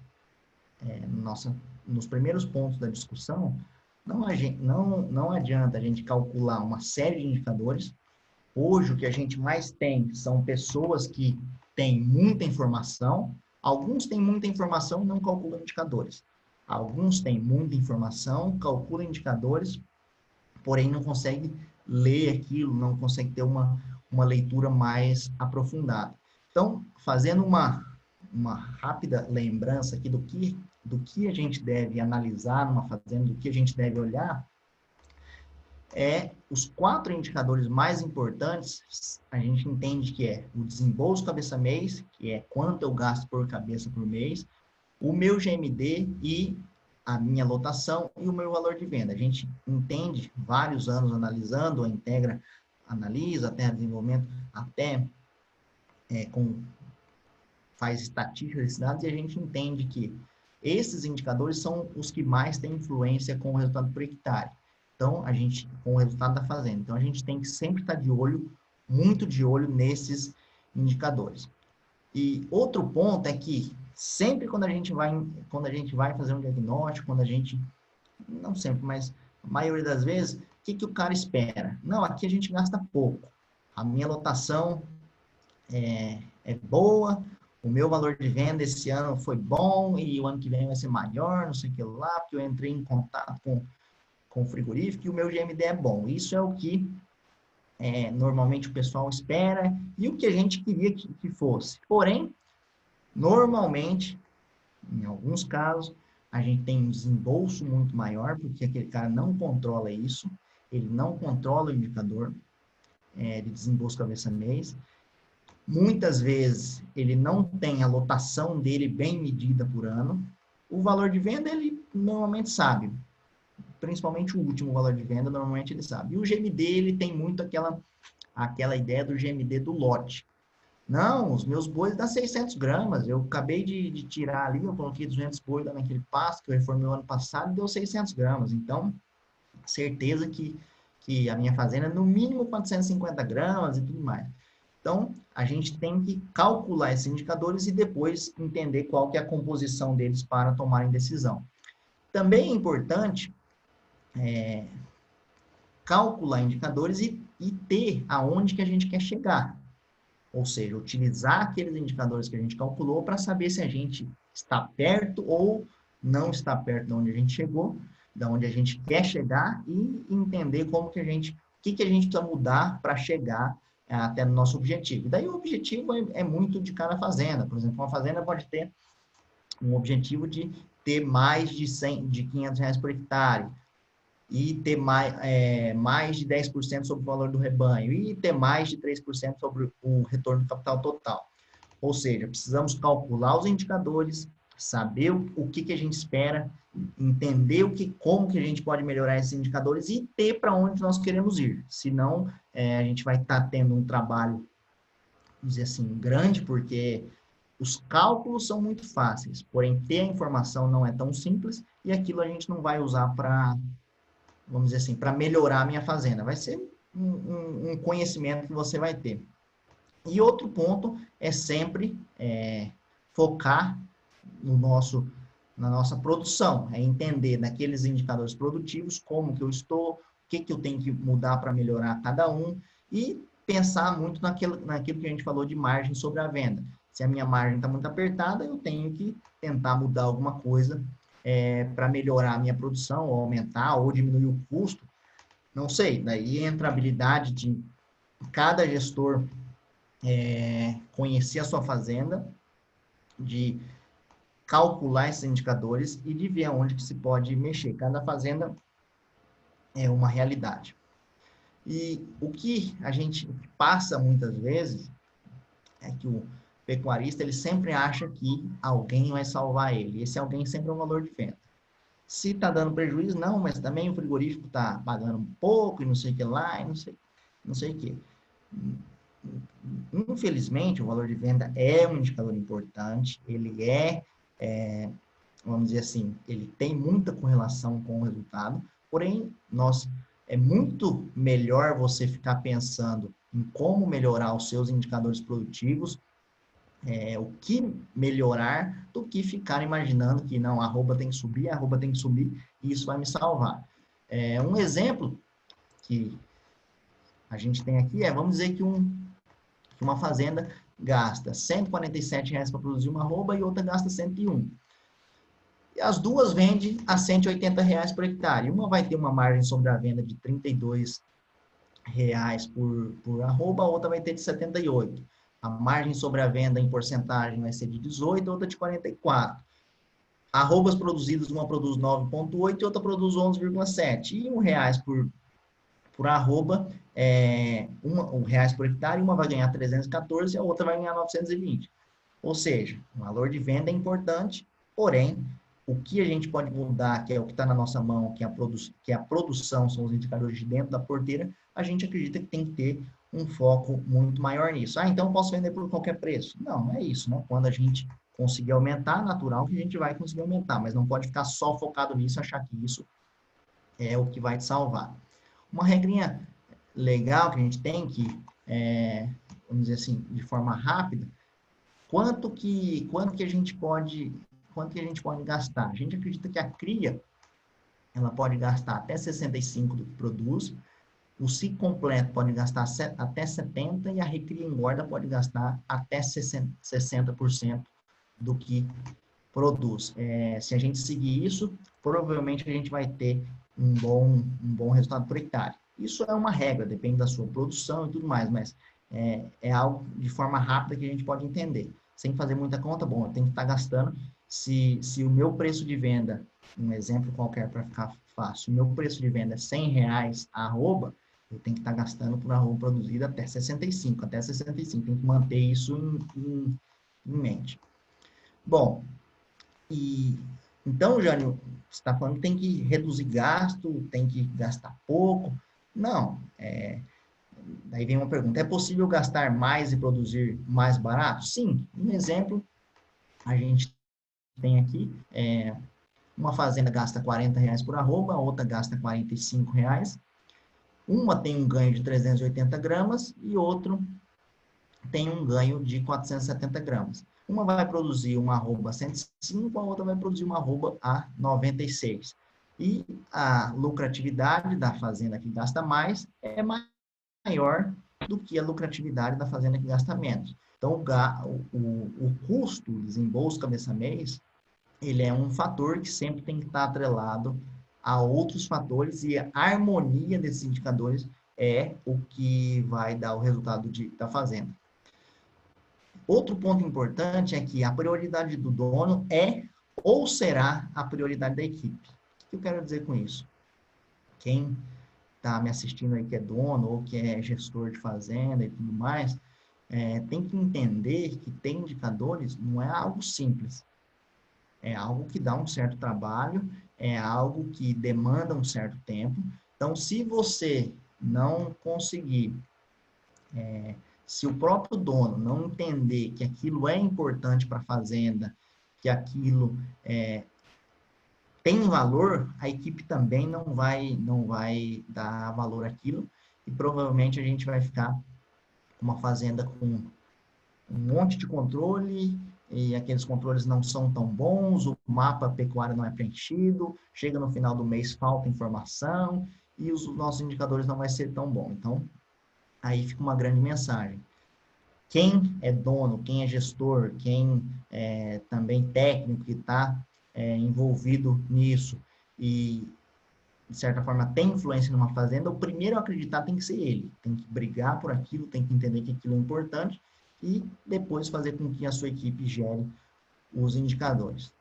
nos primeiros pontos da discussão, não adianta a gente calcular uma série de indicadores. Hoje, o que a gente mais tem são pessoas que têm muita informação. Alguns têm muita informação e não calculam indicadores. Alguns têm muita informação, calculam indicadores, porém não conseguem ler aquilo, não conseguem ter uma leitura mais aprofundada. Então, fazendo uma rápida lembrança aqui do que a gente deve analisar numa fazenda, do que a gente deve olhar, os 4 indicadores mais importantes, a gente entende que é o desembolso cabeça-mês, que é quanto eu gasto por cabeça por mês, o meu GMD e a minha lotação e o meu valor de venda. A gente entende vários anos analisando, a Integra analisa, até desenvolvimento, até faz estatística desses dados, e a gente entende que esses indicadores são os que mais têm influência com o resultado por hectare. Então, com o resultado da fazenda. Então, a gente tem que sempre estar de olho, muito de olho nesses indicadores. E outro ponto é que sempre quando a gente vai fazer um diagnóstico, não sempre, mas a maioria das vezes, o que o cara espera? Não, aqui a gente gasta pouco. A minha lotação é boa, o meu valor de venda esse ano foi bom e o ano que vem vai ser maior, não sei o que lá, porque eu entrei em contato com o frigorífico e o meu GMD é bom. Isso é o que normalmente o pessoal espera e o que a gente queria que fosse. Porém, normalmente, em alguns casos, a gente tem um desembolso muito maior, porque aquele cara não controla isso, ele não controla o indicador de desembolso cabeça-mês. Muitas vezes, ele não tem a lotação dele bem medida por ano. O valor de venda, ele normalmente sabe. Principalmente o último valor de venda, normalmente ele sabe. E o GMD, ele tem muito aquela ideia do GMD do lote. Não, os meus bois dão 600 gramas. Eu acabei de tirar ali, eu coloquei 200 bois lá naquele pasto que eu reformei o ano passado e deu 600 gramas. Então, certeza que a minha fazenda é no mínimo 450 gramas e tudo mais. Então, a gente tem que calcular esses indicadores e depois entender qual que é a composição deles para tomarem decisão. Também é importante calcular indicadores e ter aonde que a gente quer chegar. Ou seja, utilizar aqueles indicadores que a gente calculou para saber se a gente está perto ou não está perto de onde a gente chegou, de onde a gente quer chegar e entender o que a gente precisa mudar para chegar até no nosso objetivo. E daí o objetivo é muito de cada fazenda. Por exemplo, uma fazenda pode ter um objetivo de ter mais de 500 reais por hectare, e ter mais de 10% sobre o valor do rebanho, e ter mais de 3% sobre o retorno do capital total. Ou seja, precisamos calcular os indicadores, saber o que a gente espera, entender como que a gente pode melhorar esses indicadores e ter para onde nós queremos ir. Senão, a gente vai estar tendo um trabalho, vamos dizer assim, grande, porque os cálculos são muito fáceis, porém ter a informação não é tão simples e aquilo a gente não vai usar para, vamos dizer assim, para melhorar a minha fazenda. Vai ser um conhecimento que você vai ter. E outro ponto é sempre focar na nossa produção, é entender naqueles indicadores produtivos como que eu estou, o que eu tenho que mudar para melhorar cada um e pensar muito naquilo que a gente falou de margem sobre a venda. Se a minha margem está muito apertada, eu tenho que tentar mudar alguma coisa para melhorar a minha produção, ou aumentar, ou diminuir o custo, não sei. Daí entra a habilidade de cada gestor conhecer a sua fazenda, de calcular esses indicadores e de ver aonde que se pode mexer. Cada fazenda é uma realidade. E o que a gente passa muitas vezes é que o pecuarista ele sempre acha que alguém vai salvar ele. Esse alguém sempre é um valor de venda. Se está dando prejuízo, não, mas também o frigorífico está pagando um pouco e não sei o que lá, e não sei o que. Infelizmente, o valor de venda é um indicador importante, ele vamos dizer assim, ele tem muita correlação com o resultado, porém, é muito melhor você ficar pensando em como melhorar os seus indicadores produtivos, o que melhorar, do que ficar imaginando que não, a arroba tem que subir, a arroba tem que subir, e isso vai me salvar. Um exemplo que a gente tem aqui vamos dizer que uma fazenda gasta R$ 147 para produzir uma arroba e outra gasta 101. E as duas vendem a R$ 180 por hectare. Uma vai ter uma margem sobre a venda de R$ 32 por arroba, a outra vai ter de 78. A margem sobre a venda em porcentagem vai ser de 18, a outra de 44. Arrobas produzidas, uma produz 9,8 e outra produz 11,7. E R$ 1 por arroba, R$ 1 por hectare, uma vai ganhar 314 e a outra vai ganhar 920. Ou seja, o valor de venda é importante, porém, o que a gente pode mudar, que é o que está na nossa mão, que é a produção, são os indicadores de dentro da porteira, a gente acredita que tem que ter um foco muito maior nisso. Então eu posso vender por qualquer preço. Não, não é isso, né? Quando a gente conseguir aumentar, natural que a gente vai conseguir aumentar, mas não pode ficar só focado nisso e achar que isso é o que vai te salvar. Uma regrinha legal que a gente tem que, vamos dizer assim, de forma rápida, quanto que a gente pode gastar? A gente acredita que a cria ela pode gastar até 65 do que produz, o ciclo completo pode gastar até 70 e a recria engorda pode gastar até 60% do que produz. Se a gente seguir isso, provavelmente a gente vai ter um bom resultado por hectare. Isso é uma regra, depende da sua produção e tudo mais, mas é algo de forma rápida que a gente pode entender. Sem fazer muita conta, bom, eu tenho que estar gastando. Se o meu preço de venda, um exemplo qualquer para ficar fácil, o meu preço de venda é R$ 100 a arroba, eu tenho que estar gastando por arroba produzida até 65, tem que manter isso em mente. Bom, então, Jânio, você está falando que tem que reduzir gasto, tem que gastar pouco. Não, daí vem uma pergunta, é possível gastar mais e produzir mais barato? Sim, um exemplo, a gente tem aqui, uma fazenda gasta R$ 40 por arroba, a outra gasta R$ 45. Uma tem um ganho de 380 gramas e outro tem um ganho de 470 gramas. Uma vai produzir uma arroba a 105, a outra vai produzir uma arroba a 96. E a lucratividade da fazenda que gasta mais é maior do que a lucratividade da fazenda que gasta menos. Então, o custo, o desembolso cabeça-mês, ele é um fator que sempre tem que estar atrelado a outros fatores e a harmonia desses indicadores é o que vai dar o resultado da fazenda. Outro ponto importante é que a prioridade do dono é ou será a prioridade da equipe. O que eu quero dizer com isso? Quem está me assistindo aí que é dono ou que é gestor de fazenda e tudo mais, tem que entender que ter indicadores não é algo simples. É algo que dá um certo trabalho, é algo que demanda um certo tempo. Então, se você não conseguir se o próprio dono não entender que aquilo é importante para a fazenda, que aquilo tem valor, a equipe também não vai dar valor àquilo e provavelmente a gente vai ficar com uma fazenda com um monte de controle e aqueles controles não são tão bons, o mapa pecuário não é preenchido, chega no final do mês, falta informação e os nossos indicadores não vai ser tão bom. Então, aí fica uma grande mensagem. Quem é dono, quem é gestor, quem é também técnico que está envolvido nisso e, de certa forma, tem influência numa fazenda, o primeiro a acreditar tem que ser ele. Tem que brigar por aquilo, tem que entender que aquilo é importante e depois fazer com que a sua equipe gere os indicadores.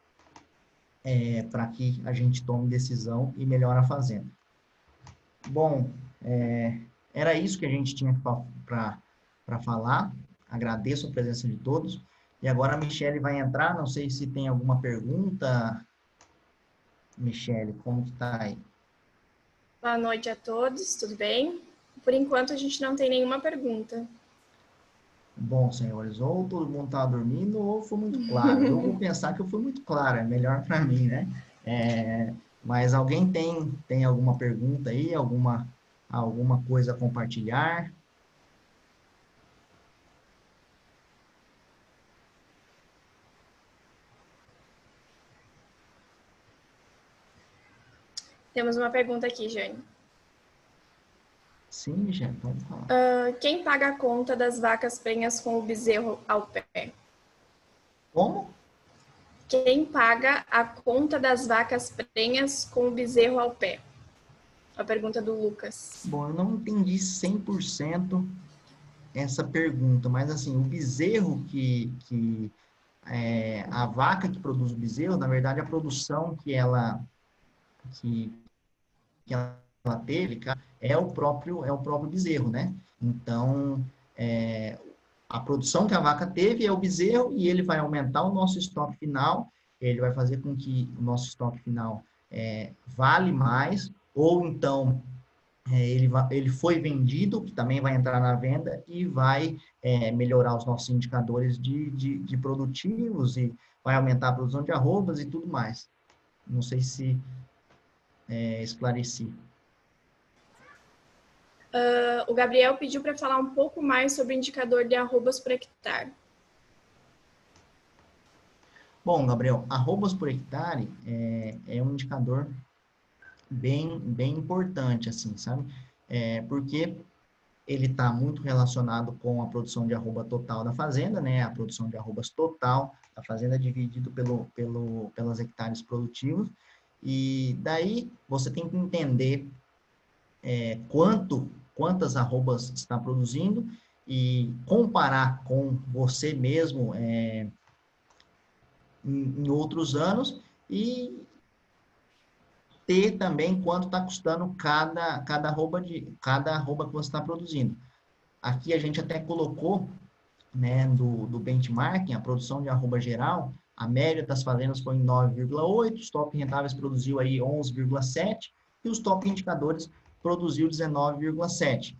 Para que a gente tome decisão e melhore a fazenda. Bom, era isso que a gente tinha para falar. Agradeço a presença de todos. E agora a Michele vai entrar. Não sei se tem alguma pergunta. Michele, como que está aí? Boa noite a todos, tudo bem? Por enquanto, a gente não tem nenhuma pergunta. Bom, senhores, ou todo mundo está dormindo ou foi muito claro. Eu vou pensar que eu fui muito claro, é melhor para mim, né? Mas alguém tem alguma pergunta aí, alguma coisa a compartilhar? Temos uma pergunta aqui, Jane. Sim, gente, vamos falar. Quem paga a conta das vacas prenhas com o bezerro ao pé? Como? Quem paga a conta das vacas prenhas com o bezerro ao pé? A pergunta do Lucas. Bom, eu não entendi 100% essa pergunta, mas assim, o bezerro a vaca que produz o bezerro, na verdade, a produção que ela teve, é o próprio bezerro, né? Então, a produção que a vaca teve é o bezerro e ele vai aumentar o nosso estoque final, ele vai fazer com que o nosso estoque final vale mais, ou então ele foi vendido, que também vai entrar na venda e vai melhorar os nossos indicadores de produtivos e vai aumentar a produção de arrobas e tudo mais. Não sei se esclareci. O Gabriel pediu para falar um pouco mais sobre o indicador de arrobas por hectare. Bom, Gabriel, arrobas por hectare é um indicador bem importante, assim, sabe? Porque ele está muito relacionado com a produção de arroba total da fazenda, né? A produção de arrobas total da fazenda dividido pelas hectares produtivos. E daí você tem que entender quantas arrobas está produzindo e comparar com você mesmo em outros anos e ter também quanto está custando cada arroba que você está produzindo. Aqui a gente até colocou, né, do benchmarking, a produção de arroba geral, a média das fazendas foi em 9,8, os top rentáveis produziu aí 11,7 e os top indicadores produziu 19,7.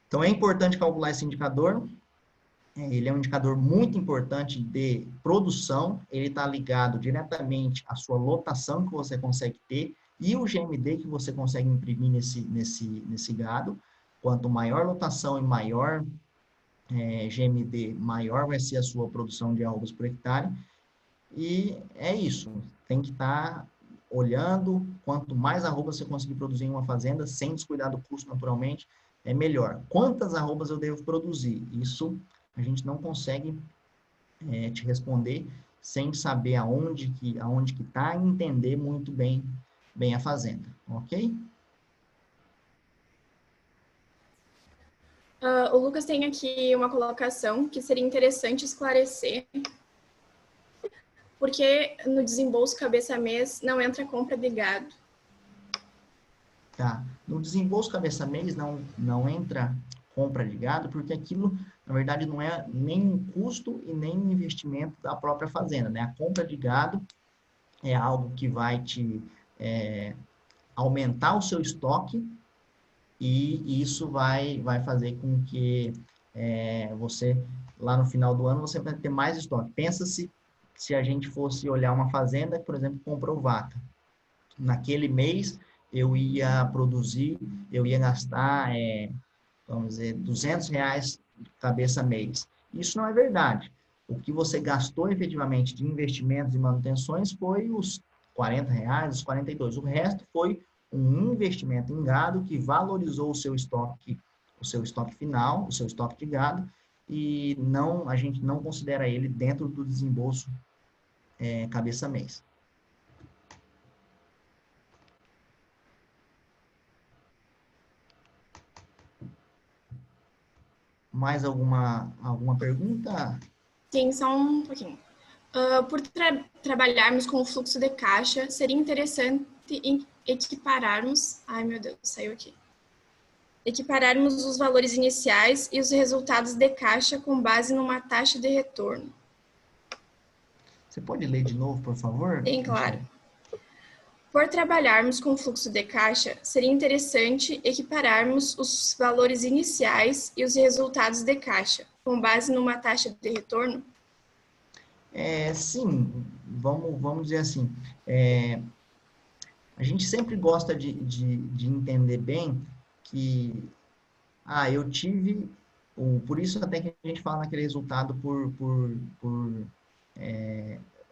Então é importante calcular esse indicador. Ele é um indicador muito importante de produção, ele está ligado diretamente à sua lotação que você consegue ter e o GMD que você consegue imprimir nesse gado. Quanto maior lotação e maior GMD, maior vai ser a sua produção de arrobas por hectare. E é isso, tem que estar olhando, quanto mais arrobas você conseguir produzir em uma fazenda, sem descuidar do custo naturalmente, é melhor. Quantas arrobas eu devo produzir? Isso a gente não consegue te responder sem saber aonde que está e entender muito bem a fazenda, ok? O Lucas tem aqui uma colocação que seria interessante esclarecer, porque no desembolso cabeça mês não entra compra de gado. Tá. No desembolso cabeça mês não entra compra de gado, porque aquilo, na verdade, não é nem um custo e nem um investimento da própria fazenda, né? A compra de gado é algo que vai te aumentar o seu estoque e isso vai fazer com que você, lá no final do ano, você vai ter mais estoque. Pensa se a gente fosse olhar uma fazenda que, por exemplo, comprou vaca. Naquele mês, eu ia produzir, eu ia gastar, vamos dizer, R$ 200 cabeça mês. Isso não é verdade. O que você gastou efetivamente de investimentos e manutenções foi os R$ 40, os 42. O resto foi um investimento em gado que valorizou o seu estoque final, o seu estoque de gado, e a gente não considera ele dentro do desembolso cabeça mês. Mais alguma pergunta? Sim, só um pouquinho. Por trabalharmos com o fluxo de caixa, seria interessante equipararmos... Ai, meu Deus, saiu aqui. Equipararmos os valores iniciais e os resultados de caixa com base numa taxa de retorno. Você pode ler de novo, por favor? Sim, claro. Por trabalharmos com fluxo de caixa, seria interessante equipararmos os valores iniciais e os resultados de caixa, com base numa taxa de retorno? Sim, vamos dizer assim. A gente sempre gosta de entender bem que, eu tive, por isso até que a gente fala naquele resultado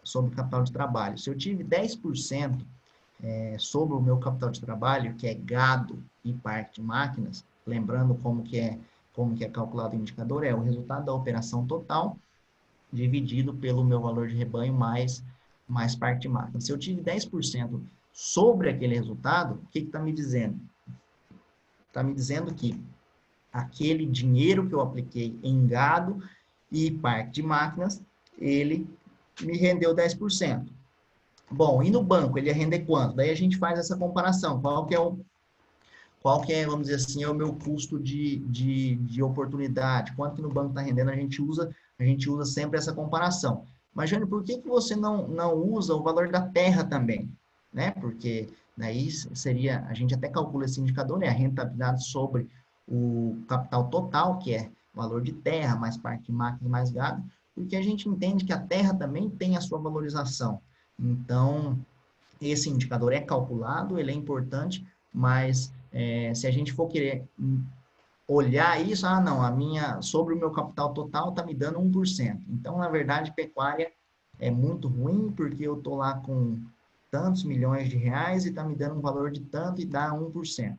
sobre capital de trabalho. Se eu tive 10% sobre o meu capital de trabalho, que é gado e parte de máquinas, lembrando como que é calculado o indicador, é o resultado da operação total dividido pelo meu valor de rebanho mais parte de máquina. Se eu tive 10% sobre aquele resultado, o que está me dizendo? Está me dizendo que aquele dinheiro que eu apliquei em gado e parte de máquinas, ele me rendeu 10%. Bom, e no banco, ele ia render quanto? Daí a gente faz essa comparação. Qual que é, vamos dizer assim, é o meu custo de oportunidade? Quanto que no banco está rendendo? A gente usa sempre essa comparação. Mas, Jânio, por que você não usa o valor da terra também? Né? Porque daí seria, a gente até calcula esse indicador, né? A rentabilidade sobre o capital total, que é valor de terra, mais parte de máquina, mais gado, porque a gente entende que a terra também tem a sua valorização. Então, esse indicador é calculado, ele é importante, mas se a gente for querer olhar isso, não, sobre o meu capital total está me dando 1%. Então, na verdade, pecuária é muito ruim, porque eu estou lá com tantos milhões de reais e está me dando um valor de tanto e dá 1%.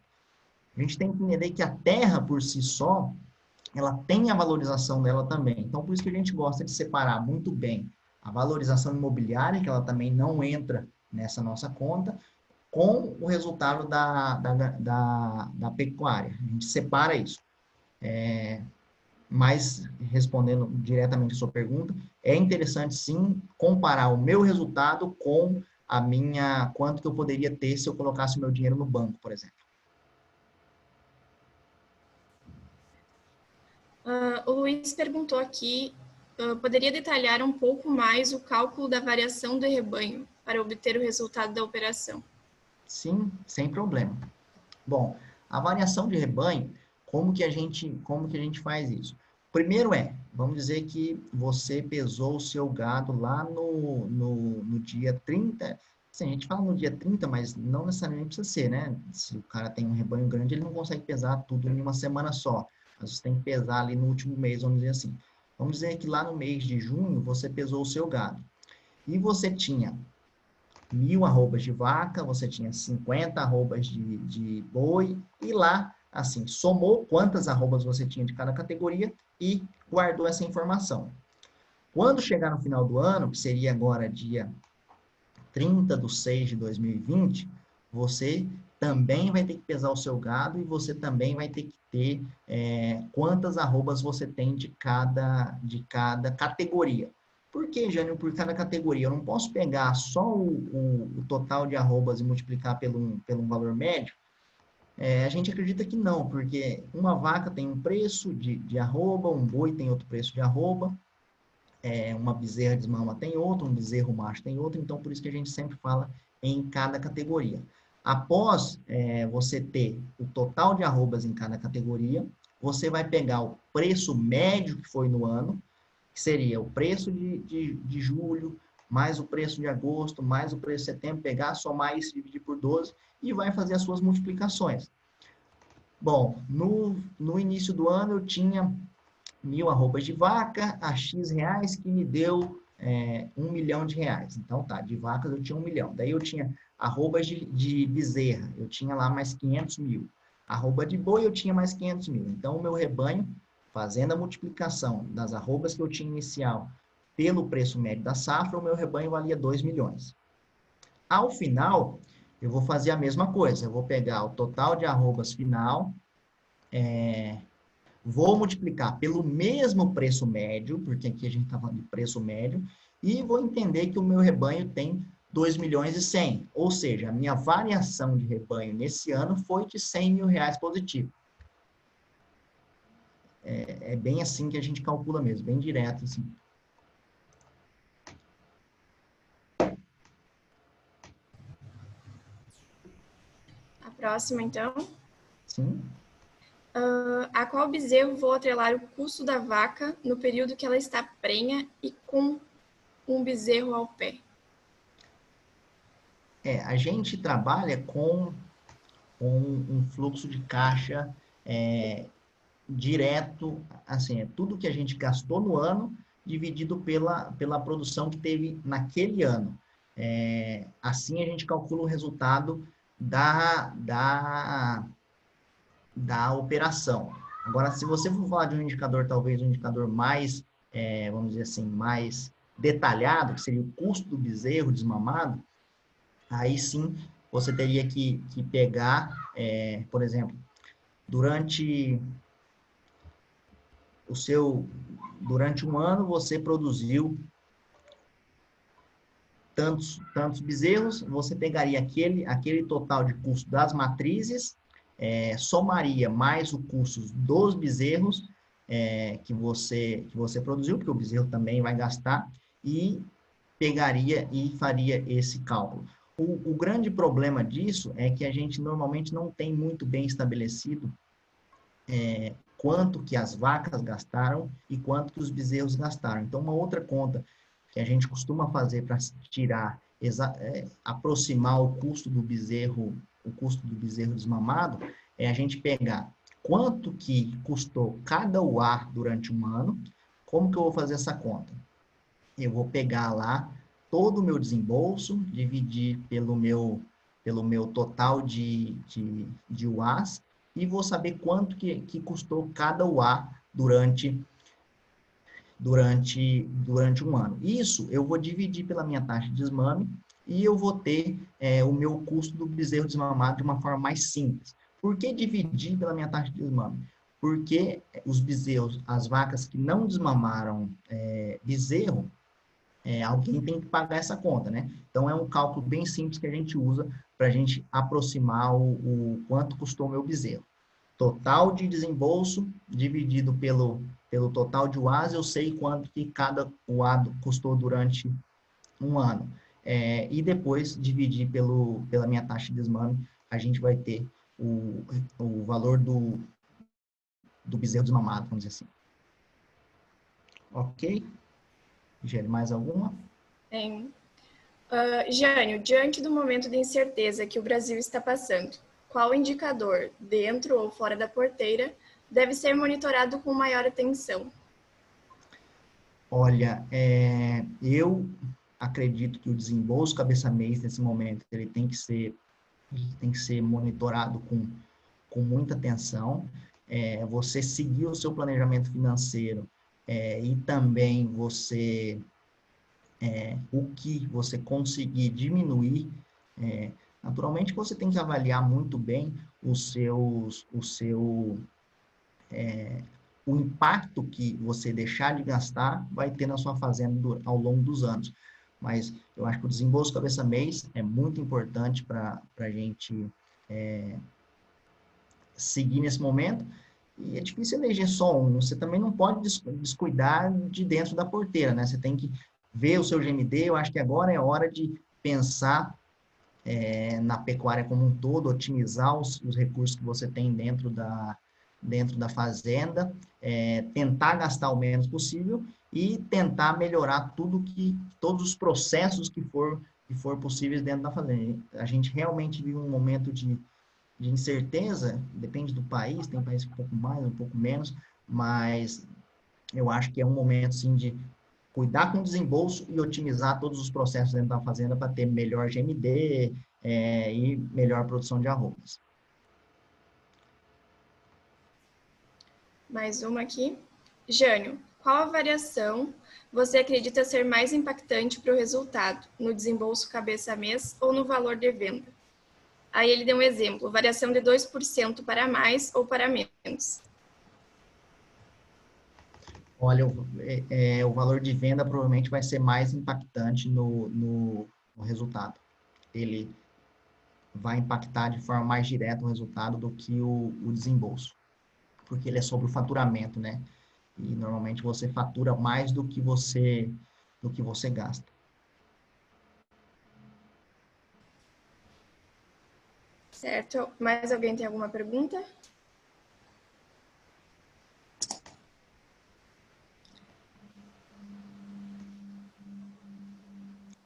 A gente tem que entender que a terra, por si só, ela tem a valorização dela também. Então, por isso que a gente gosta de separar muito bem a valorização imobiliária, que ela também não entra nessa nossa conta, com o resultado da pecuária. A gente separa isso. Mas, respondendo diretamente a sua pergunta, é interessante, sim, comparar o meu resultado com quanto que eu poderia ter se eu colocasse o meu dinheiro no banco, por exemplo. O Luiz perguntou aqui, poderia detalhar um pouco mais o cálculo da variação do rebanho para obter o resultado da operação? Sim, sem problema. Bom, a variação de rebanho, como que a gente faz isso? Primeiro vamos dizer que você pesou o seu gado lá no dia 30. Sim, a gente fala no dia 30, mas não necessariamente precisa ser, né? Se o cara tem um rebanho grande, ele não consegue pesar tudo em uma semana só. Mas você tem que pesar ali no último mês, vamos dizer assim. Vamos dizer que lá no mês de junho, você pesou o seu gado. E você tinha 1.000 arrobas de vaca, você tinha 50 arrobas de boi, e lá, assim, somou quantas arrobas você tinha de cada categoria e guardou essa informação. Quando chegar no final do ano, que seria agora dia 30/6/2020, você também vai ter que pesar o seu gado e você também vai ter que ter quantas arrobas você tem de cada categoria. Por que, Jânio, por cada categoria? Eu não posso pegar só o total de arrobas e multiplicar pelo valor médio? A gente acredita que não, porque uma vaca tem um preço de arroba, um boi tem outro preço de arroba, uma bezerra de mama tem outro, um bezerro macho tem outro, então por isso que a gente sempre fala em cada categoria. Após você ter o total de arrobas em cada categoria, você vai pegar o preço médio que foi no ano, que seria o preço de julho, mais o preço de agosto, mais o preço de setembro, pegar, somar isso, dividir por 12 e vai fazer as suas multiplicações. Bom, no início do ano eu tinha 1.000 arrobas de vaca a X reais, que me deu 1 milhão de reais. Então, tá, de vacas eu tinha 1 milhão. Daí eu tinha arrobas de bezerra, eu tinha lá mais 500 mil. Arroba de boi eu tinha mais 500 mil. Então, o meu rebanho, fazendo a multiplicação das arrobas que eu tinha inicial pelo preço médio da safra, o meu rebanho valia 2 milhões. Ao final, eu vou fazer a mesma coisa. Eu vou pegar o total de arrobas final, vou multiplicar pelo mesmo preço médio, porque aqui a gente está falando de preço médio, e vou entender que o meu rebanho tem 2 milhões e 100, ou seja, a minha variação de rebanho nesse ano foi de 100 mil reais positivo. É bem assim que a gente calcula mesmo, bem direto assim. A próxima, então. Sim. A qual bezerro vou atrelar o custo da vaca no período que ela está prenha e com um bezerro ao pé? A gente trabalha com um fluxo de caixa direto, assim, é tudo que a gente gastou no ano dividido pela produção que teve naquele ano. Assim a gente calcula o resultado da operação. Agora, se você for falar de um indicador, talvez um indicador mais, vamos dizer assim, mais detalhado, que seria o custo do bezerro desmamado, aí sim você teria que pegar, por exemplo, durante um ano você produziu tantos bezerros, você pegaria aquele total de custo das matrizes, somaria mais o custo dos bezerros que você produziu, porque o bezerro também vai gastar, e pegaria e faria esse cálculo. O grande problema disso é que a gente normalmente não tem muito bem estabelecido quanto que as vacas gastaram e quanto que os bezerros gastaram. Então, uma outra conta que a gente costuma fazer para tirar, aproximar o custo do bezerro desmamado, é a gente pegar quanto que custou cada UA durante um ano. Como que eu vou fazer essa conta? Eu vou pegar lá todo o meu desembolso, dividir pelo meu total de UAs, e vou saber quanto que custou cada UA durante um ano. Isso eu vou dividir pela minha taxa de desmame e eu vou ter o meu custo do bezerro desmamado de uma forma mais simples. Por que dividir pela minha taxa de desmame? Porque os bezerros, as vacas que não desmamaram bezerro, alguém tem que pagar essa conta, né? Então, é um cálculo bem simples que a gente usa para a gente aproximar o quanto custou o meu bezerro. Total de desembolso dividido pelo total de UAS, eu sei quanto que cada UA custou durante um ano. E depois, dividir pela minha taxa de desmame, a gente vai ter o valor do bezerro desmamado, vamos dizer assim. Ok? Gere, mais alguma? Tem. Jânio, diante do momento de incerteza que o Brasil está passando, qual indicador, dentro ou fora da porteira, deve ser monitorado com maior atenção? Olha, eu acredito que o desembolso cabeça-mês, nesse momento, ele tem que ser monitorado com muita atenção. Você seguir o seu planejamento financeiro e também o que você conseguir diminuir. Naturalmente, você tem que avaliar muito bem o impacto que você deixar de gastar vai ter na sua fazenda ao longo dos anos. Mas eu acho que o desembolso cabeça-mês é muito importante para a gente seguir nesse momento. E é difícil eleger só um. Você também não pode descuidar de dentro da porteira, né? Você tem que ver o seu GMD. Eu acho que agora é hora de pensar na pecuária como um todo, otimizar os recursos que você tem dentro da fazenda, tentar gastar o menos possível e tentar melhorar todos os processos que for possíveis dentro da fazenda. A gente realmente vive um momento de incerteza, depende do país, tem país um pouco mais, um pouco menos, mas eu acho que é um momento, sim, de cuidar com o desembolso e otimizar todos os processos dentro da fazenda para ter melhor GMD e melhor produção de arrobas. Mais uma aqui. Jânio, qual a variação você acredita ser mais impactante para o resultado, no desembolso cabeça-mês ou no valor de venda? Aí ele deu um exemplo, variação de 2% para mais ou para menos. Olha, o valor de venda provavelmente vai ser mais impactante no resultado. Ele vai impactar de forma mais direta o resultado do que o desembolso, porque ele é sobre o faturamento, né? E normalmente você fatura mais do que você gasta. Certo. Mais alguém tem alguma pergunta?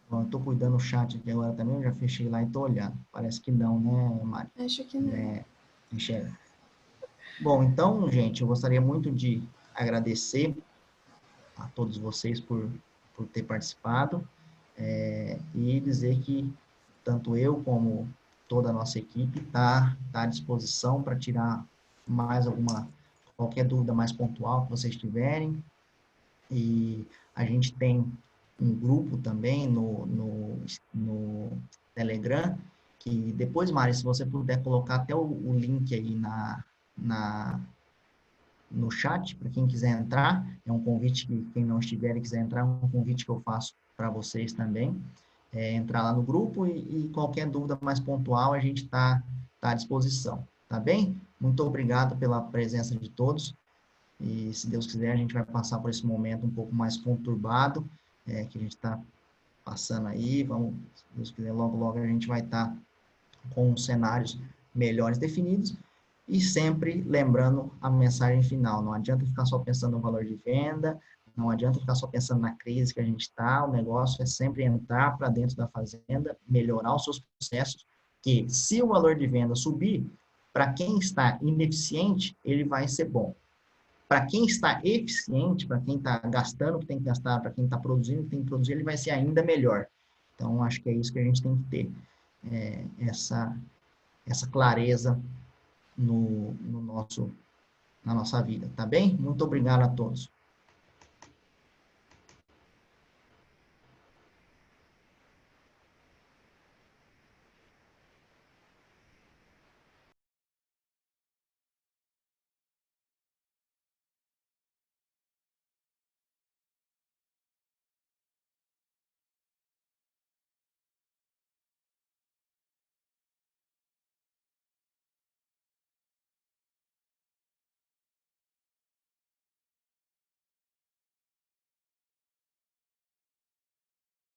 Bom, eu estou cuidando do chat aqui agora também, eu já fechei lá e estou olhando. Parece que não, né, Mari? Acho que não. Enxerga. Bom, então, gente, eu gostaria muito de agradecer a todos vocês por ter participado e dizer que tanto eu como toda a nossa equipe tá à disposição para tirar qualquer dúvida mais pontual que vocês tiverem. E a gente tem um grupo também no Telegram, que depois, Mari, se você puder colocar até o link aí na, no chat, para quem quiser entrar, é um convite que quem não estiver e quiser entrar, é um convite que eu faço para vocês também, entrar lá no grupo e qualquer dúvida mais pontual a gente tá à disposição, tá bem? Muito obrigado pela presença de todos e, se Deus quiser, a gente vai passar por esse momento um pouco mais conturbado, que a gente está passando aí, se Deus quiser, logo, logo a gente vai estar com cenários melhores definidos e sempre lembrando a mensagem final. Não adianta ficar só pensando no valor de venda, não adianta ficar só pensando na crise que a gente está, o negócio é sempre entrar para dentro da fazenda, melhorar os seus processos, que se o valor de venda subir, para quem está ineficiente, ele vai ser bom. Para quem está eficiente, para quem está gastando o que tem que gastar, para quem está produzindo o que tem que produzir, ele vai ser ainda melhor. Então, acho que é isso que a gente tem que ter, essa clareza no nosso, na nossa vida, tá bem? Muito obrigado a todos.